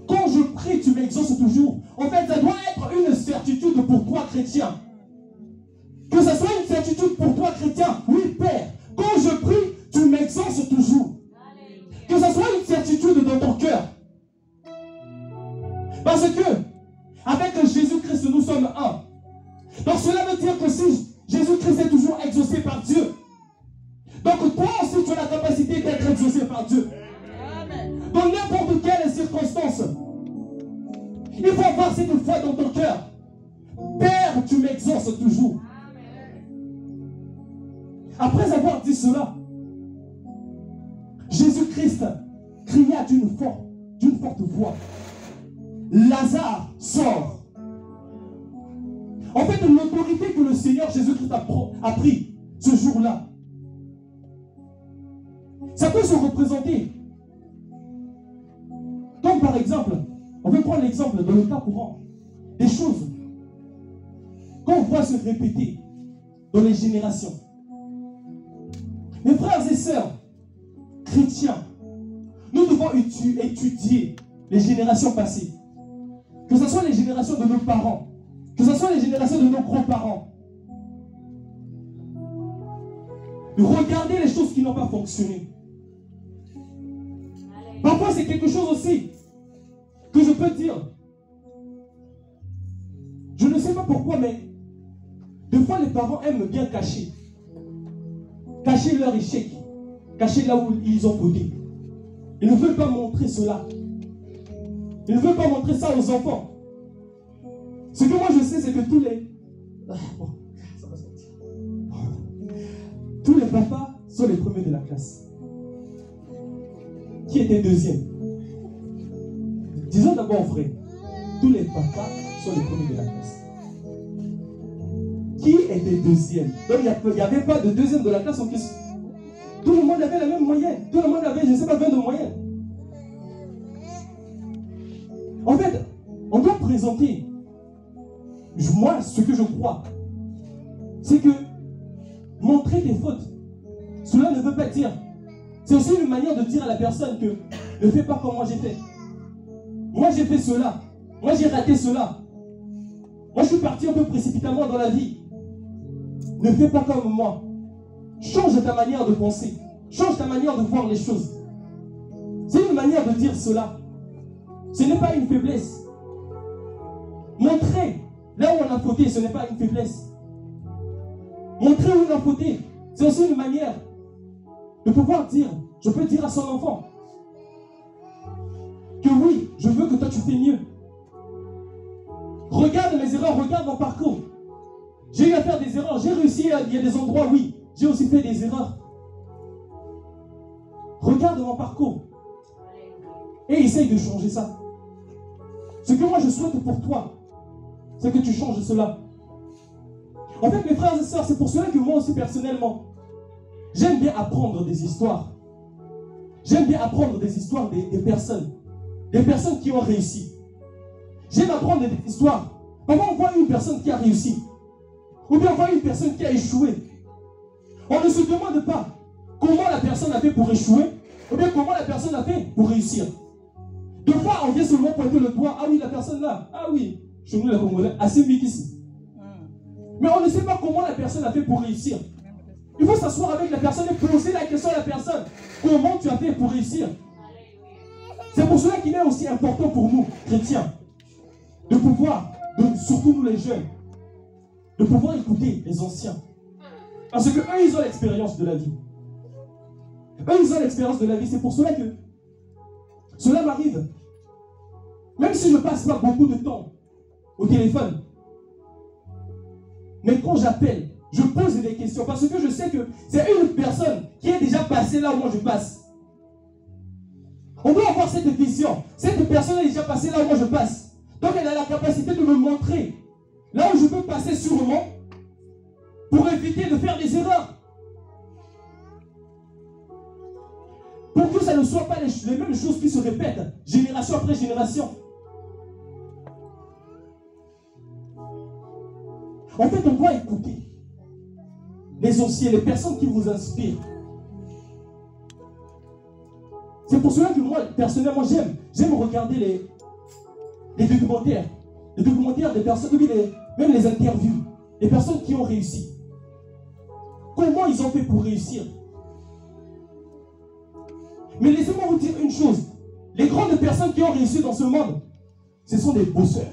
Quand je prie, tu m'exauces toujours. En fait, ça doit être une certitude pour toi, chrétien. Que ça soit une certitude pour toi, chrétien. Oui, Père, quand je prie, tu m'exauces toujours. Que ça soit une certitude dans ton cœur. Parce que, avec Jésus-Christ, nous sommes un. Donc cela veut dire que si Jésus-Christ est toujours exaucé par Dieu, donc toi aussi tu as la capacité d'être exaucé par Dieu. Dans n'importe quelle circonstance, il faut avoir cette foi dans ton cœur. Père, tu m'exauces toujours. Après avoir dit cela, Jésus-Christ cria d'une forte voix. Lazare, sort. En fait, l'autorité que le Seigneur Jésus-Christ a pris ce jour-là, ça peut se représenter. Comme par exemple, on veut prendre l'exemple dans le cas courant, des choses qu'on voit se répéter dans les générations. Mes frères et sœurs, chrétiens, nous devons étudier les générations passées. Que ce soit les générations de nos parents, que ce soit les générations de nos grands-parents. Regardez les choses qui n'ont pas fonctionné. Parfois, c'est quelque chose aussi que je peux dire. Je ne sais pas pourquoi, mais des fois, les parents aiment bien cacher leur échec, cacher là où ils ont fauté. Ils ne veulent pas montrer cela. Ils ne veulent pas montrer ça aux enfants. Ce que moi je sais, c'est que tous les papas sont les premiers de la classe. Qui était deuxième? Disons d'abord vrai, tous les papas sont les premiers de la classe. Qui était deuxième? Donc il n'y avait pas de deuxième de la classe en plus. Tout le monde avait la même moyenne. Tout le monde avait, je ne sais pas, 20 de moyenne. En fait, on doit présenter, moi, ce que je crois, c'est que montrer tes fautes, cela ne veut pas dire. C'est aussi une manière de dire à la personne que ne fais pas comme moi j'ai fait. Moi j'ai fait cela. Moi j'ai raté cela. Moi je suis parti un peu précipitamment dans la vie. Ne fais pas comme moi. Change ta manière de penser. Change ta manière de voir les choses. C'est une manière de dire cela. Ce n'est pas une faiblesse. Montrer là où on a fauté, ce n'est pas une faiblesse. Montrer où on a fauté, c'est aussi une manière de pouvoir dire, je peux dire à son enfant que oui, je veux que toi tu fais mieux. Regarde mes erreurs, regarde mon parcours. J'ai eu à faire des erreurs, j'ai réussi, il y a des endroits, oui, j'ai aussi fait des erreurs. Regarde mon parcours et essaye de changer ça. Ce que moi je souhaite pour toi, c'est que tu changes cela. En fait, mes frères et sœurs, c'est pour cela que moi aussi personnellement, j'aime bien apprendre des histoires. J'aime bien apprendre des histoires des personnes qui ont réussi. J'aime apprendre des histoires. Parfois, on voit une personne qui a réussi, ou bien on voit une personne qui a échoué. On ne se demande pas comment la personne a fait pour échouer, ou bien comment la personne a fait pour réussir. Des fois, on vient seulement pointer le doigt. Ah oui, la personne là. Ah oui, chez nous les Congolais, assez vite ici. Mais on ne sait pas comment la personne a fait pour réussir. Il faut s'asseoir avec la personne et poser la question à la personne. Comment tu as fait pour réussir? C'est pour cela qu'il est aussi important pour nous, chrétiens, de pouvoir, surtout nous les jeunes, de pouvoir écouter les anciens. Parce que eux, ils ont l'expérience de la vie. Eux, ils ont l'expérience de la vie. C'est pour cela que cela m'arrive. Même si je ne passe pas beaucoup de temps au téléphone, mais quand j'appelle, je pose des questions parce que je sais que c'est une personne qui est déjà passée là où moi je passe. On doit avoir cette vision. Cette personne est déjà passée là où moi je passe. Donc elle a la capacité de me montrer là où je peux passer sûrement pour éviter de faire des erreurs. Pour que ça ne soit pas les mêmes choses qui se répètent génération après génération. En fait, on doit écouter les anciens, les personnes qui vous inspirent. C'est pour cela que moi, personnellement, j'aime regarder les documentaires. Les documentaires des personnes, même les interviews, des personnes qui ont réussi. Comment ils ont fait pour réussir? Mais laissez-moi vous dire une chose. Les grandes personnes qui ont réussi dans ce monde, ce sont des bosseurs.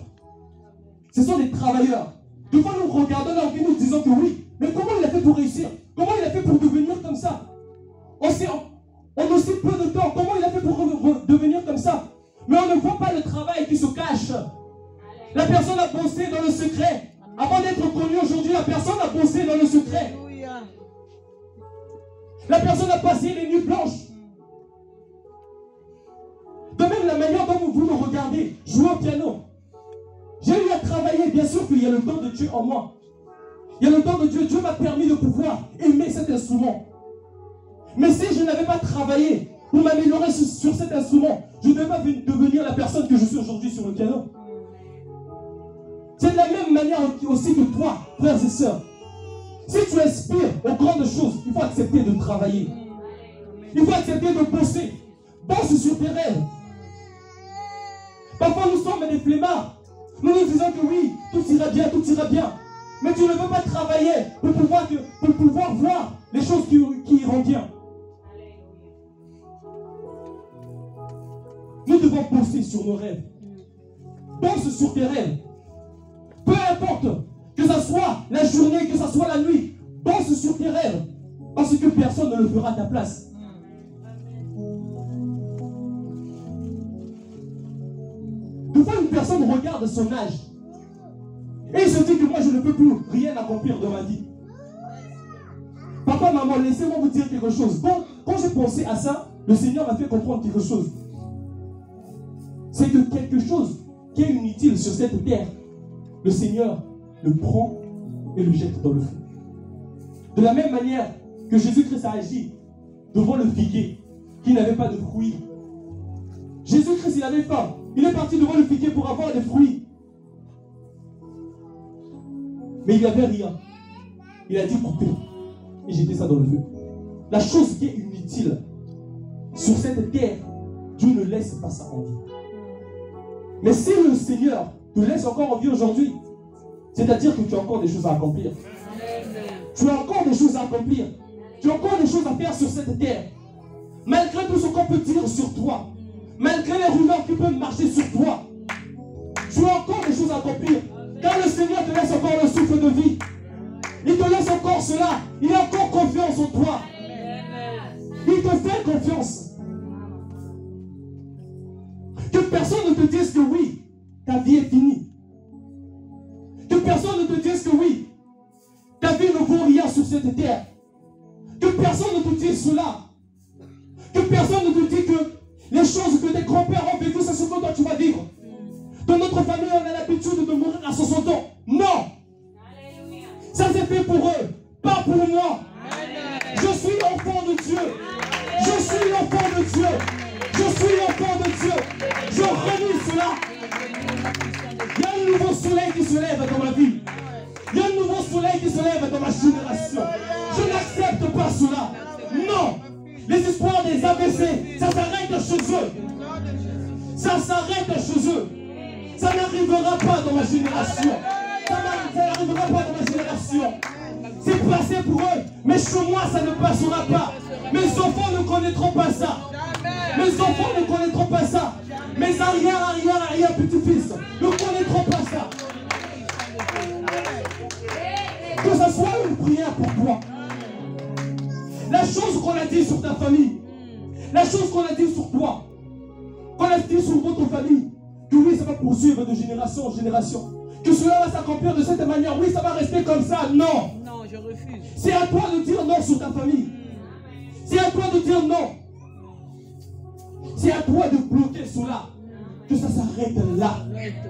Ce sont des travailleurs. Des fois, nous regardons là et nous disons que oui, mais comment il a fait pour réussir? Comment il a fait pour devenir comme ça? On aussi peu de temps. Comment il a fait pour devenir comme ça? Mais on ne voit pas le travail qui se cache. La personne a bossé dans le secret. Avant d'être connu aujourd'hui, la personne a bossé dans le secret.
Alléluia.
La personne a passé les nuits blanches. De même, la manière dont vous me regardez, jouer au piano. J'ai eu à travailler, bien sûr qu'il y a le don de Dieu en moi. Il y a le don de Dieu. Dieu m'a permis de pouvoir aimer cet instrument. Mais si je n'avais pas travaillé pour m'améliorer sur cet instrument, je ne devais pas devenir la personne que je suis aujourd'hui sur le piano. C'est de la même manière aussi que toi, frères et sœurs. Si tu aspires aux grandes choses, il faut accepter de travailler. Il faut accepter de bosser. Bosse sur tes rêves. Parfois nous sommes des flemmards. Nous nous disons que oui, tout ira bien, tout ira bien. Mais tu ne veux pas travailler pour pouvoir voir les choses qui iront bien. Nous devons bosser sur nos rêves. Bosse sur tes rêves. Peu importe, que ce soit la journée, que ce soit la nuit, bosse sur tes rêves. Parce que personne ne le fera à ta place. Des fois, une personne regarde son âge et il se dit que moi, je ne peux plus rien accomplir dans ma vie. Papa, maman, laissez-moi vous dire quelque chose. Quand j'ai pensé à ça, le Seigneur m'a fait comprendre quelque chose. C'est que quelque chose qui est inutile sur cette terre, le Seigneur le prend et le jette dans le feu. De la même manière que Jésus-Christ a agi devant le figuier qui n'avait pas de fruits. Jésus-Christ, il avait faim. Il est parti devant le figuier pour avoir des fruits. Mais il n'y avait rien. Il a dit couper et jeter ça dans le feu. La chose qui est inutile sur cette terre, Dieu ne laisse pas ça en vie. Mais si le Seigneur te laisse encore en vie aujourd'hui, c'est-à-dire que tu as encore des choses à accomplir. Tu as encore des choses à accomplir. Tu as encore des choses à faire sur cette terre. Malgré tout ce qu'on peut dire sur toi, malgré les rumeurs qui peuvent marcher sur toi, tu as encore des choses à accomplir. Car le Seigneur te laisse encore le souffle de vie. Il te laisse encore cela. Il a encore confiance en toi. Il te fait confiance. Que personne ne te dise que oui, ta vie est finie. Que personne ne te dise que oui, ta vie ne vaut rien sur cette terre. Que personne ne te dise cela. Que personne ne te dise que les choses que tes grands-pères ont vécues, c'est ce que toi tu vas vivre. Dans notre famille, on a l'habitude de mourir à 60 ans. Non. Ça c'est fait pour eux, pas pour moi. Je suis enfant de Dieu. Je suis enfant de Dieu. Je suis enfant de Dieu. Je renie cela. Il y a un nouveau soleil qui se lève dans ma vie. Il y a un nouveau soleil qui se lève dans ma génération. Je n'accepte pas cela. Non. Les histoires des ABC, ça s'arrête chez eux. Ça s'arrête chez eux. Ça n'arrivera pas dans ma génération. Ça n'arrivera pas dans ma génération. C'est passé pour eux, mais chez moi ça ne passera pas. Mes enfants ne connaîtront pas ça. Mes enfants ne connaîtront pas ça. Mes arrière petits-fils ne connaîtront pas ça. Que ce soit une prière pour toi. La chose qu'on a dit sur ta famille, la chose qu'on a dit sur toi, qu'on a dit sur votre famille, que oui, ça va poursuivre de génération en génération. Que cela va s'accomplir de cette manière. Oui, ça va rester comme ça. Non.
Non, je refuse.
C'est à toi de dire non sur ta famille. C'est à toi de dire non. C'est à toi de bloquer cela. Que ça s'arrête là.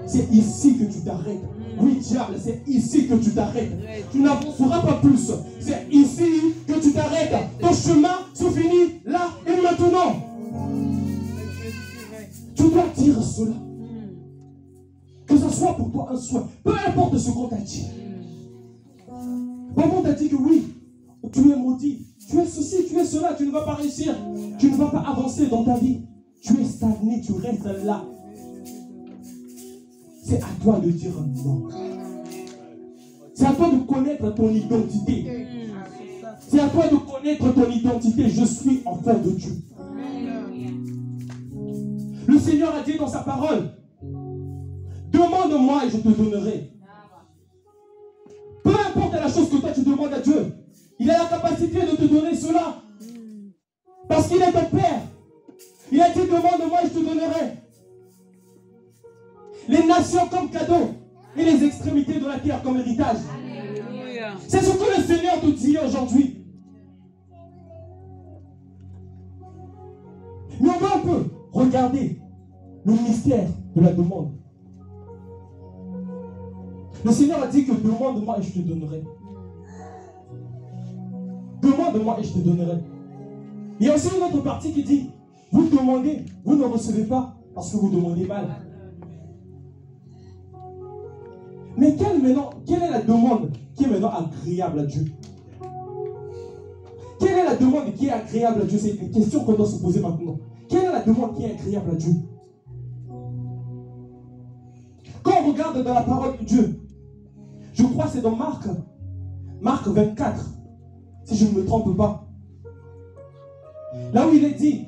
C'est ici que tu t'arrêtes. Oui, diable, c'est ici que tu t'arrêtes. Tu n'avanceras pas plus. C'est ici que tu t'arrêtes. Ton chemin se finit là et maintenant. Tu dois dire cela. Que ce soit pour toi un souhait. Peu importe ce qu'on t'a dit. Maman t'a dit que oui, tu es maudit. Tu es ceci, tu es cela. Tu ne vas pas réussir. Tu ne vas pas avancer dans ta vie. Tu es stagné, tu restes là. C'est à toi de dire non. C'est à toi de connaître ton identité. C'est à toi de connaître ton identité. Je suis enfant de Dieu. Le Seigneur a dit dans sa parole, demande-moi et je te donnerai. Peu importe la chose que toi tu demandes à Dieu, il a la capacité de te donner cela. Parce qu'il est ton Père. Il a dit demande-moi et je te donnerai. Les nations comme cadeau. et les extrémités de la terre comme héritage.
Alléluia.
C'est ce que le Seigneur te dit aujourd'hui. Mais on va un peu regarder le mystère de la demande. Le Seigneur a dit que demande-moi et je te donnerai. Demande-moi et je te donnerai. Il y a aussi une autre partie qui dit, vous demandez, vous ne recevez pas parce que vous demandez mal. Mais quelle est la demande qui est maintenant agréable à Dieu? Quelle est la demande qui est agréable à Dieu? C'est une question qu'on doit se poser maintenant. Quelle est la demande qui est agréable à Dieu? Quand on regarde dans la parole de Dieu, je crois que c'est dans Marc 24, si je ne me trompe pas. Là où il est dit,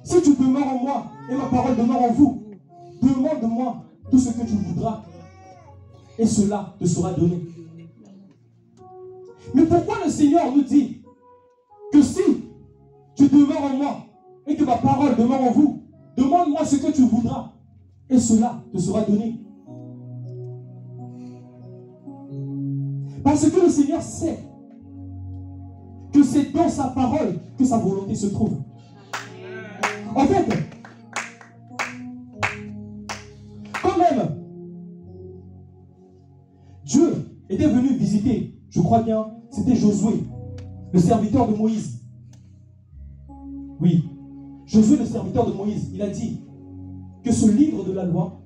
si tu demeures en moi et ma parole demeure en vous, demande-moi tout ce que tu voudras et cela te sera donné. Mais pourquoi le Seigneur nous dit que si tu demeures en moi et que ma parole demeure en vous, demande-moi ce que tu voudras et cela te sera donné? Parce que le Seigneur sait que c'est dans sa parole que sa volonté se trouve. En fait, quand même, Dieu était venu visiter, je crois bien, c'était Josué, le serviteur de Moïse. Oui, Josué, le serviteur de Moïse, il a dit que ce livre de la loi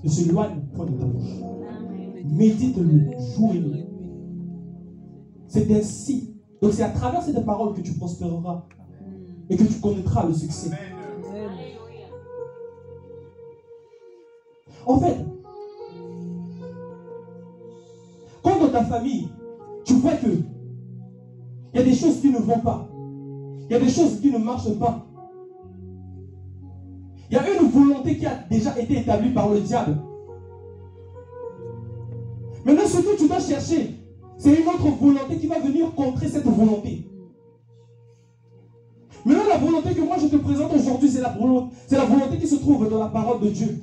ne s'éloigne point de ta bouche. Médite-le jour et nuit. C'est ainsi. Donc c'est à travers cette parole que tu prospéreras et que tu connaîtras le succès. En fait, quand dans ta famille, tu vois que il y a des choses qui ne vont pas, il y a des choses qui ne marchent pas, il y a une volonté qui a déjà été établie par le diable. Maintenant, ce que tu dois chercher, c'est une autre volonté qui va venir contrer cette volonté. Maintenant, la volonté que moi je te présente aujourd'hui, c'est la volonté qui se trouve dans la parole de Dieu.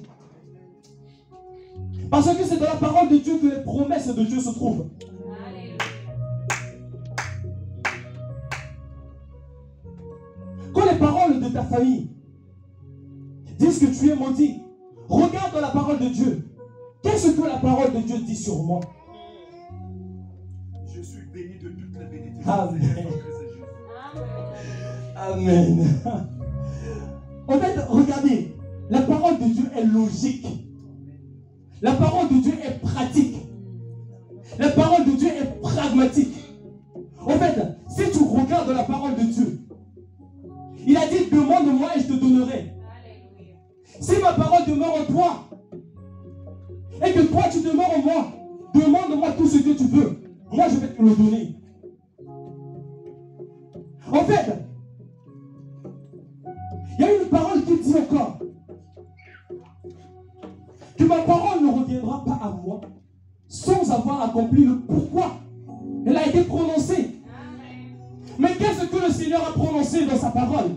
Parce que c'est dans la parole de Dieu que les promesses de Dieu se trouvent. Quand les paroles de ta famille disent que tu es maudit, regarde dans la parole de Dieu. Qu'est-ce que la parole de Dieu dit sur moi?
Je suis béni de toutes les bénédictions.
Amen. Amen. En fait, regardez, la parole de Dieu est logique. La parole de Dieu est pratique. La parole de Dieu est pragmatique. En fait, si tu regardes la parole de Dieu, il a dit, demande-moi et je te donnerai. Si ma parole demeure en toi, et que toi tu demeures en moi, demande-moi tout ce que tu veux. Moi je vais te le donner. En fait, il y a une parole qui dit encore que ma parole ne reviendra pas à moi sans avoir accompli le pourquoi elle a été prononcée. Mais qu'est-ce que le Seigneur a prononcé dans sa parole?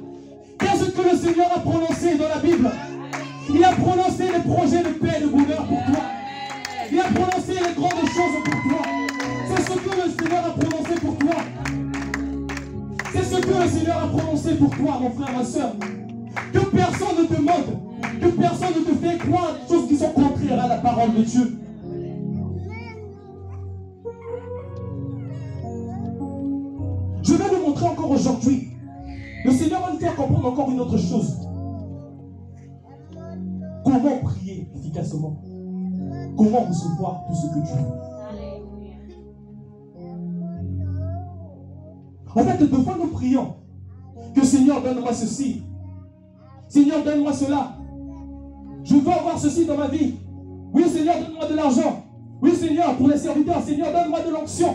Qu'est-ce que le Seigneur a prononcé dans la Bible? Il a prononcé les projets de paix et de bonheur pour toi. Il a prononcé les grandes choses pour toi. C'est ce que le Seigneur a prononcé pour toi. C'est ce que le Seigneur a prononcé pour toi, mon frère, ma soeur. Que personne ne te montre, que personne ne te fait croire des choses qui sont contraires à la parole de Dieu. Je vais vous montrer encore aujourd'hui. Le Seigneur va nous faire comprendre encore une autre chose. Comment prier efficacement? Comment recevoir tout ce que tu veux? En fait, deux fois nous prions que Seigneur, donne-moi ceci. Seigneur, donne-moi cela. Je veux avoir ceci dans ma vie. Oui, Seigneur, donne-moi de l'argent. Oui, Seigneur, pour les serviteurs. Seigneur, donne-moi de l'onction.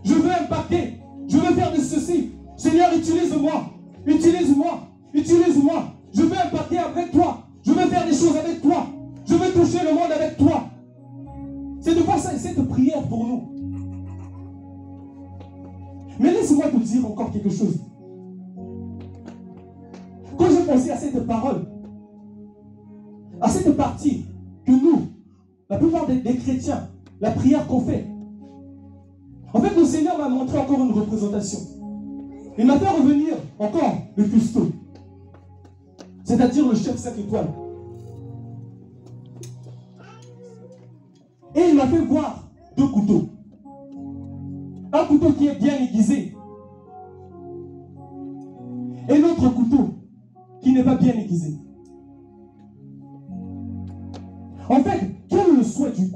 Je veux impacter. Je veux faire de ceci. Seigneur, utilise-moi. Utilise-moi. Utilise-moi. Je veux impacter avec toi. Je veux faire des choses avec toi. Je veux toucher le monde avec toi. C'est de voir ça, cette prière pour nous. Mais laisse-moi te dire encore quelque chose. Quand j'ai pensé à cette parole, à cette partie que nous, la plupart des chrétiens, la prière qu'on fait. En fait, le Seigneur m'a montré encore une représentation. Il m'a fait revenir encore le cuistot, c'est-à-dire le chef 5 étoiles. Et il m'a fait voir deux couteaux. Un couteau qui est bien aiguisé et l'autre couteau qui n'est pas bien aiguisé. En fait, quel est le souhait du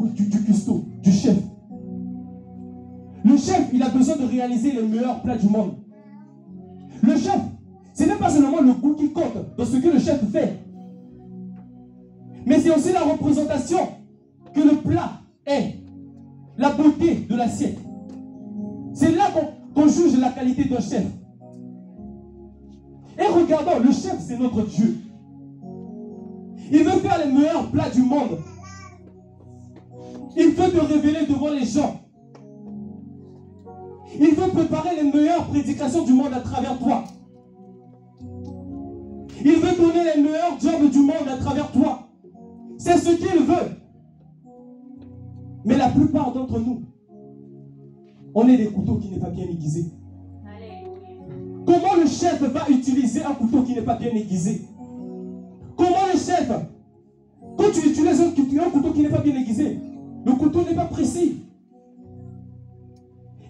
cuistot, du chef? Le chef, il a besoin de réaliser les meilleurs plats du monde. Le chef, ce n'est pas seulement le goût qui compte dans ce que le chef fait, mais c'est aussi la représentation que le plat est, la beauté de l'assiette. C'est là qu'on juge la qualité d'un chef. Et regardons, le chef, c'est notre Dieu. Il veut faire les meilleurs plats du monde. Il veut te révéler devant les gens. Il veut préparer les meilleures prédications du monde à travers toi. Il veut donner les meilleurs jobs du monde à travers toi. C'est ce qu'il veut. Mais la plupart d'entre nous, on est des couteaux qui n'est pas bien aiguisés. Comment le chef va utiliser un couteau qui n'est pas bien aiguisé? Comment le chef, quand tu utilises un couteau qui n'est pas bien aiguisé, le couteau n'est pas précis.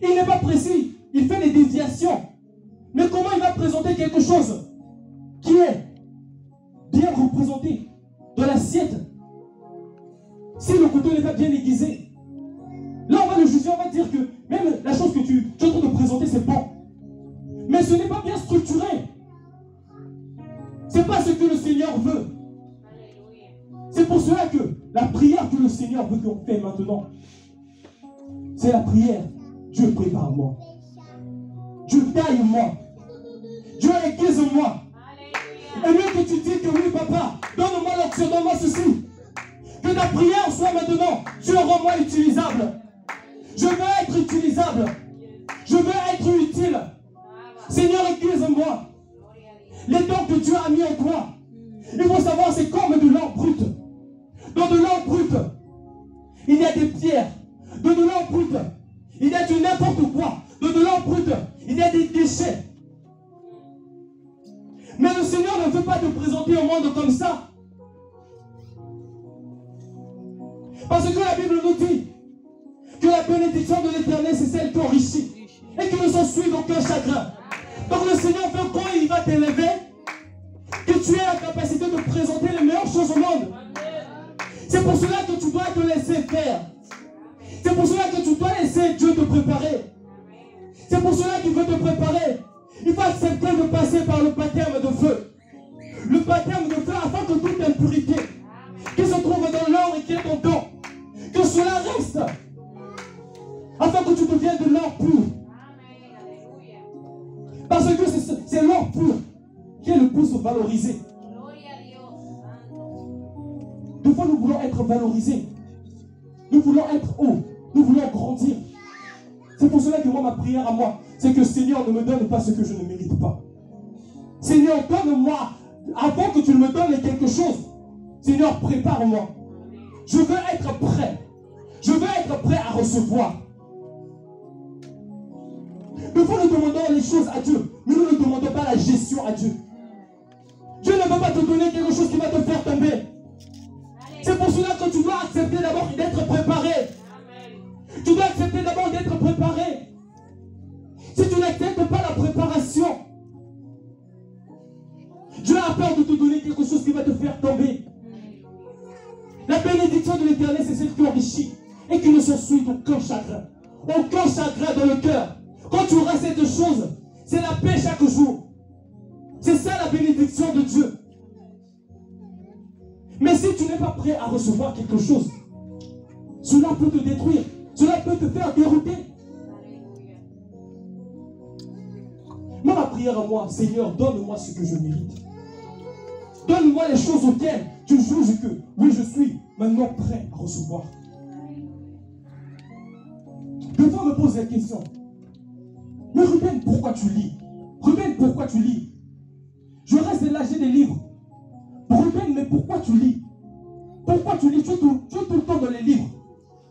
Il n'est pas précis. Il fait des déviations. Mais comment il va présenter quelque chose qui est bien représenté dans l'assiette si le couteau n'est pas bien aiguisé? Là, on va le juger, on va dire que même la chose que tu es en train de présenter, c'est bon. Mais ce n'est pas bien structuré. Ce n'est pas ce que le Seigneur veut. C'est pour cela que la prière que le Seigneur veut qu'on fait maintenant, c'est la prière. Dieu, prépare-moi. Dieu, taille-moi. Dieu, aiguise-moi. Et mieux que tu dis que oui, papa, donne-moi l'option, donne-moi ceci. Que ta prière soit maintenant, Dieu, rends-moi utilisable. Je veux être utilisable. Je veux être utile. Seigneur, aiguise-moi. Les dons que Dieu a mis en toi, il faut savoir, c'est comme de l'or brut. Dans de l'or brut, il y a des pierres. Dans de l'or brut, il y a du n'importe quoi. Dans de l'or brut, il y a des déchets. Mais le Seigneur ne veut pas te présenter au monde comme ça. Parce que la Bible nous dit que la bénédiction de l'Éternel, c'est celle qui enrichit et qui ne s'en suit d'aucun chagrin. Donc le Seigneur veut, quand il va t'élever, que tu aies la capacité de présenter les meilleures choses au monde. C'est pour cela que tu dois te laisser faire. C'est pour cela que tu dois laisser Dieu te préparer. C'est pour cela qu'il veut te préparer. Il faut accepter de passer par le baptême de feu. Le baptême de feu afin que toute impurité qui se trouve dans l'or et qui est ton don, que cela reste. Afin que tu deviennes de l'or pur. Parce que c'est l'or pur qui est le plus valorisé. Des fois, nous voulons être valorisés. Nous voulons être hauts. Nous voulons grandir. C'est pour cela que moi, ma prière à moi, c'est que Seigneur ne me donne pas ce que je ne mérite pas. Seigneur, donne-moi, avant que tu ne me donnes quelque chose, Seigneur, prépare-moi. Je veux être prêt. Je veux être prêt à recevoir. Des fois, nous demandons les choses à Dieu, mais nous ne demandons pas la gestion à Dieu. Dieu ne veut pas te donner quelque chose qui va te faire tomber. C'est pour cela que tu dois accepter d'abord d'être préparé. Tu dois accepter d'abord d'être préparé. Si tu n'acceptes pas la préparation, Dieu a peur de te donner quelque chose qui va te faire tomber. La bénédiction de l'Éternel, c'est celle qui enrichit et qui ne s'ensuit d'aucun chagrin. Aucun chagrin dans le cœur. Quand tu auras cette chose, c'est la paix chaque jour. C'est ça la bénédiction de Dieu. Mais si tu n'es pas prêt à recevoir quelque chose, cela peut te détruire. Cela peut te faire dérouter. Moi, ma prière à moi, Seigneur, donne-moi ce que je mérite. Donne-moi les choses auxquelles tu juges que, oui, je suis maintenant prêt à recevoir. Des fois, on me pose la question. Mais Ruben, pourquoi tu lis? Ruben, pourquoi tu lis? Je reste là, j'ai des livres. Ruben, mais pourquoi tu lis? Pourquoi fois tu lis, tu es tout le temps dans les livres.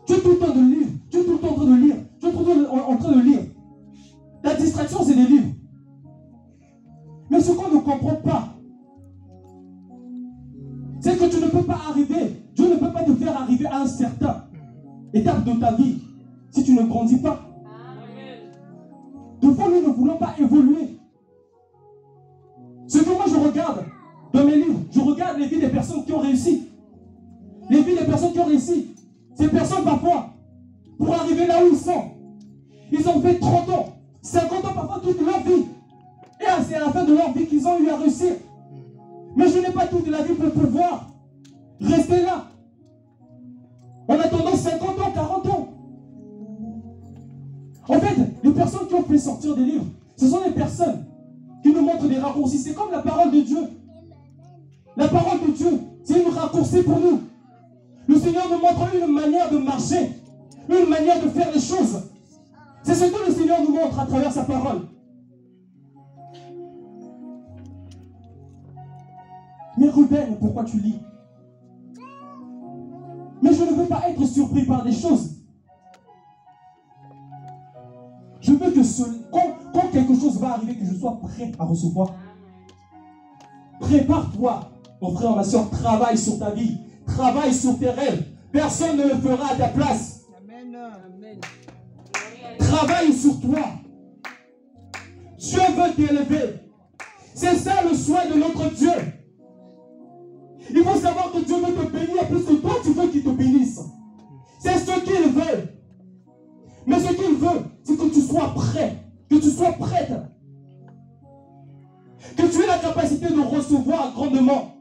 Tu es tout le temps de lire. Tu es tout le temps en train de lire. Tu es tout le temps en train de lire. La distraction, c'est des livres. Mais ce qu'on ne comprend pas, c'est que tu ne peux pas arriver. Dieu ne peut pas te faire arriver à un certain étape de ta vie si tu ne grandis pas. Des fois, nous ne voulons pas évoluer. Ce que moi je regarde dans mes livres, je regarde les vies des personnes qui ont réussi. Les vies des personnes qui ont réussi. Ces personnes, parfois, pour arriver là où ils sont, ils ont fait 30 ans, 50 ans, parfois toute leur vie. Et c'est à la fin de leur vie qu'ils ont eu à réussir. Mais je n'ai pas toute la vie pour pouvoir rester là. En attendant 50 ans, 40 ans. En fait, les personnes qui ont fait sortir des livres, ce sont les personnes qui nous montrent des raccourcis. C'est comme la parole de Dieu. La parole de Dieu, c'est une raccourci pour nous. Le Seigneur nous montre une manière de marcher, une manière de faire les choses. C'est ce que le Seigneur nous montre à travers sa parole. Mais Ruben, pourquoi tu lis? Mais je ne veux pas être surpris par des choses. Je veux que quand quelque chose va arriver, que je sois prêt à recevoir. Prépare-toi, mon frère, ma soeur, travaille sur ta vie, travaille sur tes rêves. Personne ne le fera à ta place.
Amen. Amen.
Travaille sur toi. Dieu veut t'élever. C'est ça le souhait de notre Dieu. Il faut savoir que Dieu veut te bénir plus que toi tu veux qu'il te bénisse. C'est ce qu'il veut. Mais ce qu'il veut, c'est que tu sois prêt, que tu sois prête, que tu aies la capacité de recevoir grandement.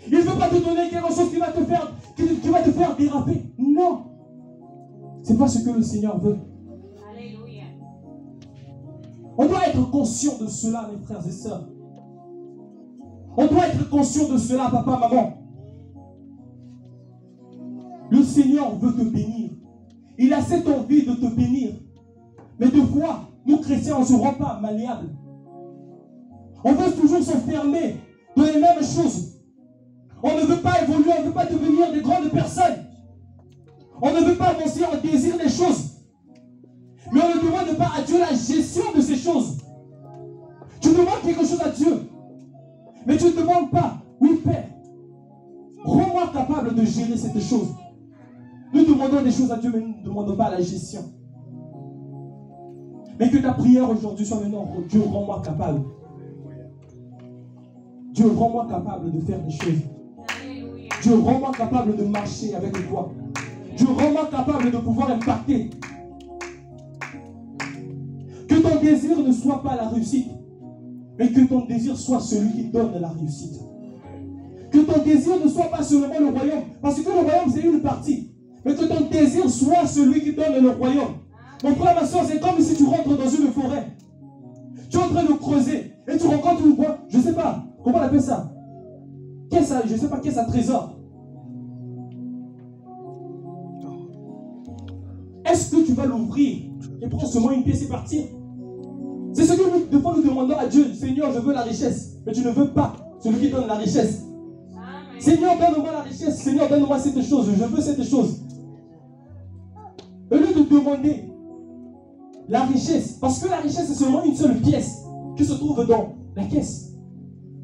Il ne veut pas te donner quelque chose qui va te faire déraper. Non. Ce n'est pas ce que le Seigneur veut.
Alléluia.
On doit être conscient de cela, mes frères et sœurs. On doit être conscient de cela, papa, maman. Le Seigneur veut te bénir. Il a cette envie de te bénir. Mais des fois, nous chrétiens, on ne se rend pas malléables. On veut toujours s'enfermer dans les mêmes choses. On ne veut pas évoluer, on ne veut pas devenir des grandes personnes. On ne veut pas avancer, on désire des choses. Mais on ne demande pas à Dieu la gestion de ces choses. Tu demandes quelque chose à Dieu. Mais tu ne demandes pas, oui Père, rends-moi capable de gérer cette chose. Nous demandons des choses à Dieu, mais nous ne demandons pas la gestion. Mais que ta prière aujourd'hui soit maintenant, Dieu rends-moi capable. Dieu rends-moi capable de faire des choses. Dieu rends-moi capable de marcher avec toi. Dieu rends-moi capable de pouvoir impacter. Que ton désir ne soit pas la réussite, mais que ton désir soit celui qui donne la réussite. Que ton désir ne soit pas seulement le royaume, parce que le royaume c'est une partie, mais que ton désir soit celui qui donne le royaume. Mon frère, ma soeur, c'est comme si tu rentres dans une forêt. Tu es en train de creuser et tu rencontres une boîte, je ne sais pas, comment on appelle ça? Je ne sais pas, qu'est-ce un trésor? Est-ce que tu vas l'ouvrir et prendre seulement une pièce et partir? C'est ce que nous, des fois, nous demandons à Dieu. Seigneur, je veux la richesse. Mais tu ne veux pas celui qui donne la richesse. Amen. Seigneur, donne-moi la richesse. Seigneur, donne-moi cette chose. Je veux cette chose. Au lieu de demander la richesse, parce que la richesse, c'est seulement une seule pièce qui se trouve dans la caisse.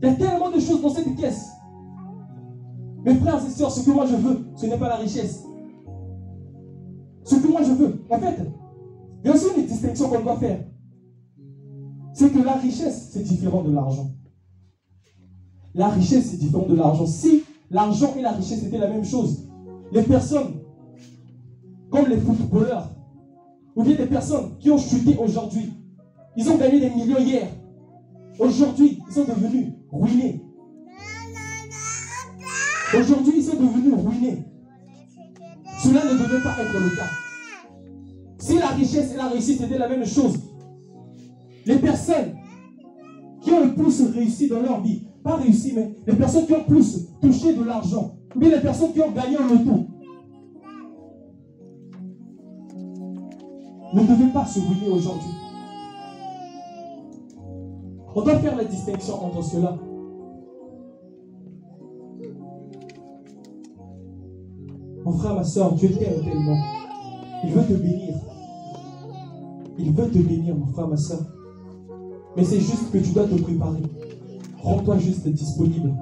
Il y a tellement de choses dans cette caisse. Mes frères et sœurs, ce que moi je veux, ce n'est pas la richesse. Ce que moi je veux, en fait, il y a aussi une distinction qu'on doit faire. C'est que la richesse, c'est différent de l'argent. La richesse, c'est différent de l'argent. Si l'argent et la richesse étaient la même chose, les personnes, comme les footballeurs, ou bien des personnes qui ont chuté aujourd'hui, ils ont gagné des millions hier. Aujourd'hui, ils sont devenus ruinés. Aujourd'hui, ils sont devenus ruinés. Cela ne devait pas être le cas. Si la richesse et la réussite étaient la même chose, les personnes qui ont le plus réussi dans leur vie, pas réussi, mais les personnes qui ont plus touché de l'argent, ou bien les personnes qui ont gagné en loto, ne devaient pas se ruiner aujourd'hui. On doit faire la distinction entre cela. Mon frère, ma soeur, Dieu t'aime tellement. Il veut te bénir. Il veut te bénir, mon frère, ma soeur. Mais c'est juste que tu dois te préparer. Rends-toi juste disponible.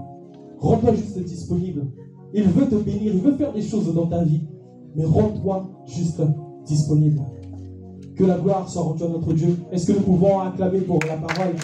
Rends-toi juste disponible. Il veut te bénir, il veut faire des choses dans ta vie. Mais rends-toi juste disponible. Que la gloire soit rendue à notre Dieu. Est-ce que nous pouvons acclamer pour la parole?